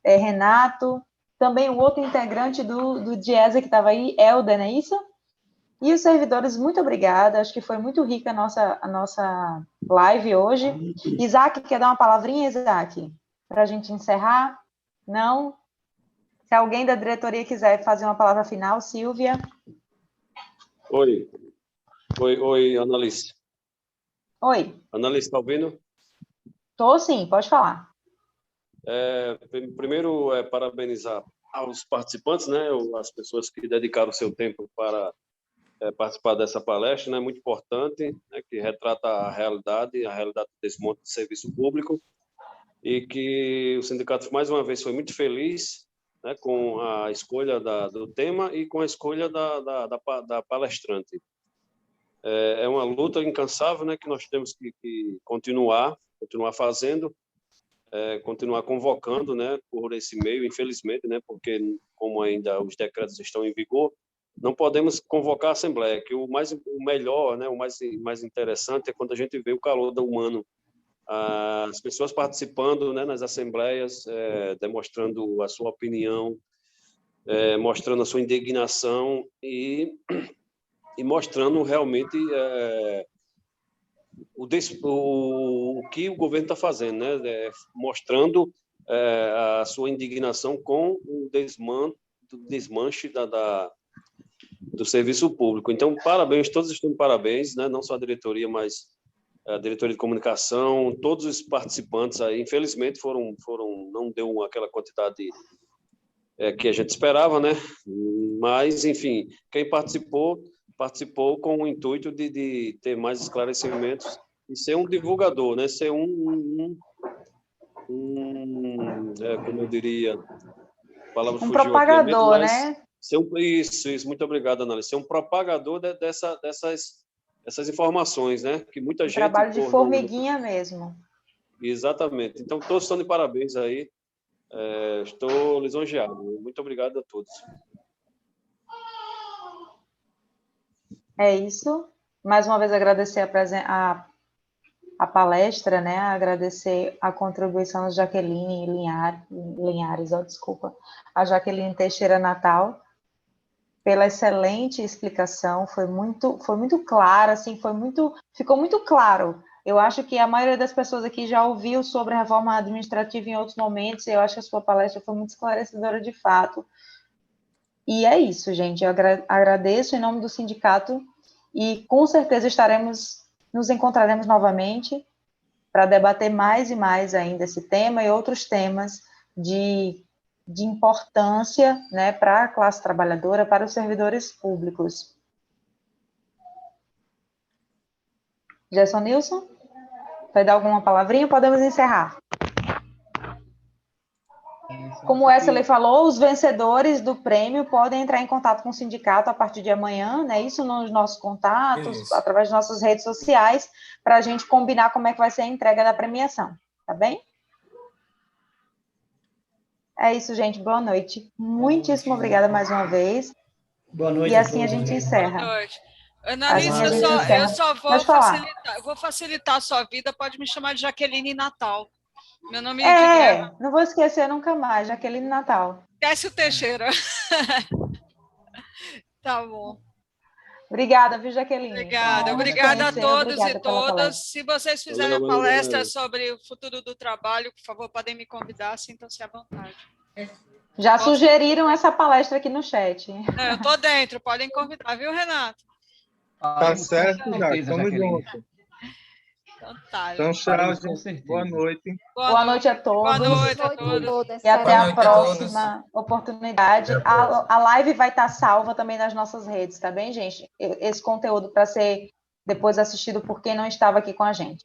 Renato, também o outro integrante do DIESA que estava aí, Helder, não é isso? E os servidores, muito obrigada, acho que foi muito rica a nossa live hoje. Isaac, quer dar uma palavrinha, Isaac, para a gente encerrar? Não? Se alguém da diretoria quiser fazer uma palavra final, Silvia. Oi, Annalise. Oi. Annalise, está ouvindo? Estou sim, pode falar. Primeiro, parabenizar aos participantes, né, as pessoas que dedicaram o seu tempo para participar dessa palestra, né, muito importante, né, que retrata a realidade do desmonte do serviço público, e que o sindicato, mais uma vez, foi muito feliz, né, com a escolha do tema e com a escolha da palestrante. É uma luta incansável, né, que nós temos que continuar fazendo, continuar convocando, né, por esse meio, infelizmente, né, porque como ainda os decretos estão em vigor, não podemos convocar a Assembleia, que o melhor, né, o mais interessante é quando a gente vê o calor do humano, as pessoas participando, né, nas assembleias, demonstrando a sua opinião, mostrando a sua indignação e mostrando realmente o que o governo está fazendo, né, mostrando a sua indignação com o desmanche do serviço público. Então, parabéns, todos estão de parabéns, né? Não só a diretoria, mas a diretoria de comunicação, todos os participantes aí, infelizmente não deu aquela quantidade que a gente esperava, né? Mas, enfim, quem participou com o intuito de ter mais esclarecimentos e ser um divulgador, né? Ser como eu diria, a palavra fugiu propagador, aqui, mas né? Isso, muito obrigado, Annalise. Ser um propagador dessas informações, né? Que muita gente... Trabalho de formiguinha mesmo. Exatamente. Então, todos estão de parabéns aí. Estou lisonjeado. Muito obrigado a todos. É isso. Mais uma vez, agradecer a palestra, né? Agradecer a contribuição da Jaqueline Linhares, desculpa, a Jaqueline Teixeira Natal, pela excelente explicação, foi muito clara, assim, ficou muito claro. Eu acho que a maioria das pessoas aqui já ouviu sobre a reforma administrativa em outros momentos, e eu acho que a sua palestra foi muito esclarecedora de fato. E é isso, gente, eu agradeço em nome do sindicato, e com certeza nos encontraremos novamente para debater mais e mais ainda esse tema e outros temas de importância, né, para a classe trabalhadora, para os servidores públicos. Gerson Nilson, vai dar alguma palavrinha? Podemos encerrar. Como o Wesley falou, os vencedores do prêmio podem entrar em contato com o sindicato a partir de amanhã, né? Isso nos nossos contatos, Isso. através de nossas redes sociais, para a gente combinar como é que vai ser a entrega da premiação, tá bem? É isso, gente. Boa noite. Muitíssimo obrigada mais uma vez. Boa noite. E assim a gente encerra. Boa noite. Annalise, Assim eu só vou facilitar a sua vida, pode me chamar de Jaqueline Natal. Meu nome não vou esquecer nunca mais, Jaqueline Natal. Esquece o Teixeira. Tá bom. Obrigada, viu, Jaqueline? Obrigada a todos obrigada e todas. Se vocês fizerem a palestra sobre o futuro do trabalho, por favor, podem me convidar, sintam-se à vontade. Já sugeriram essa palestra aqui no chat. Eu estou dentro, podem convidar, viu, Renato? Tá certo, já. Tamo junto. Então, tá. Então, tchau, gente. Boa noite. Boa noite a todos. Boa noite a todos. E até a próxima oportunidade. A live vai estar salva também nas nossas redes, tá bem, gente? Esse conteúdo para ser depois assistido por quem não estava aqui com a gente.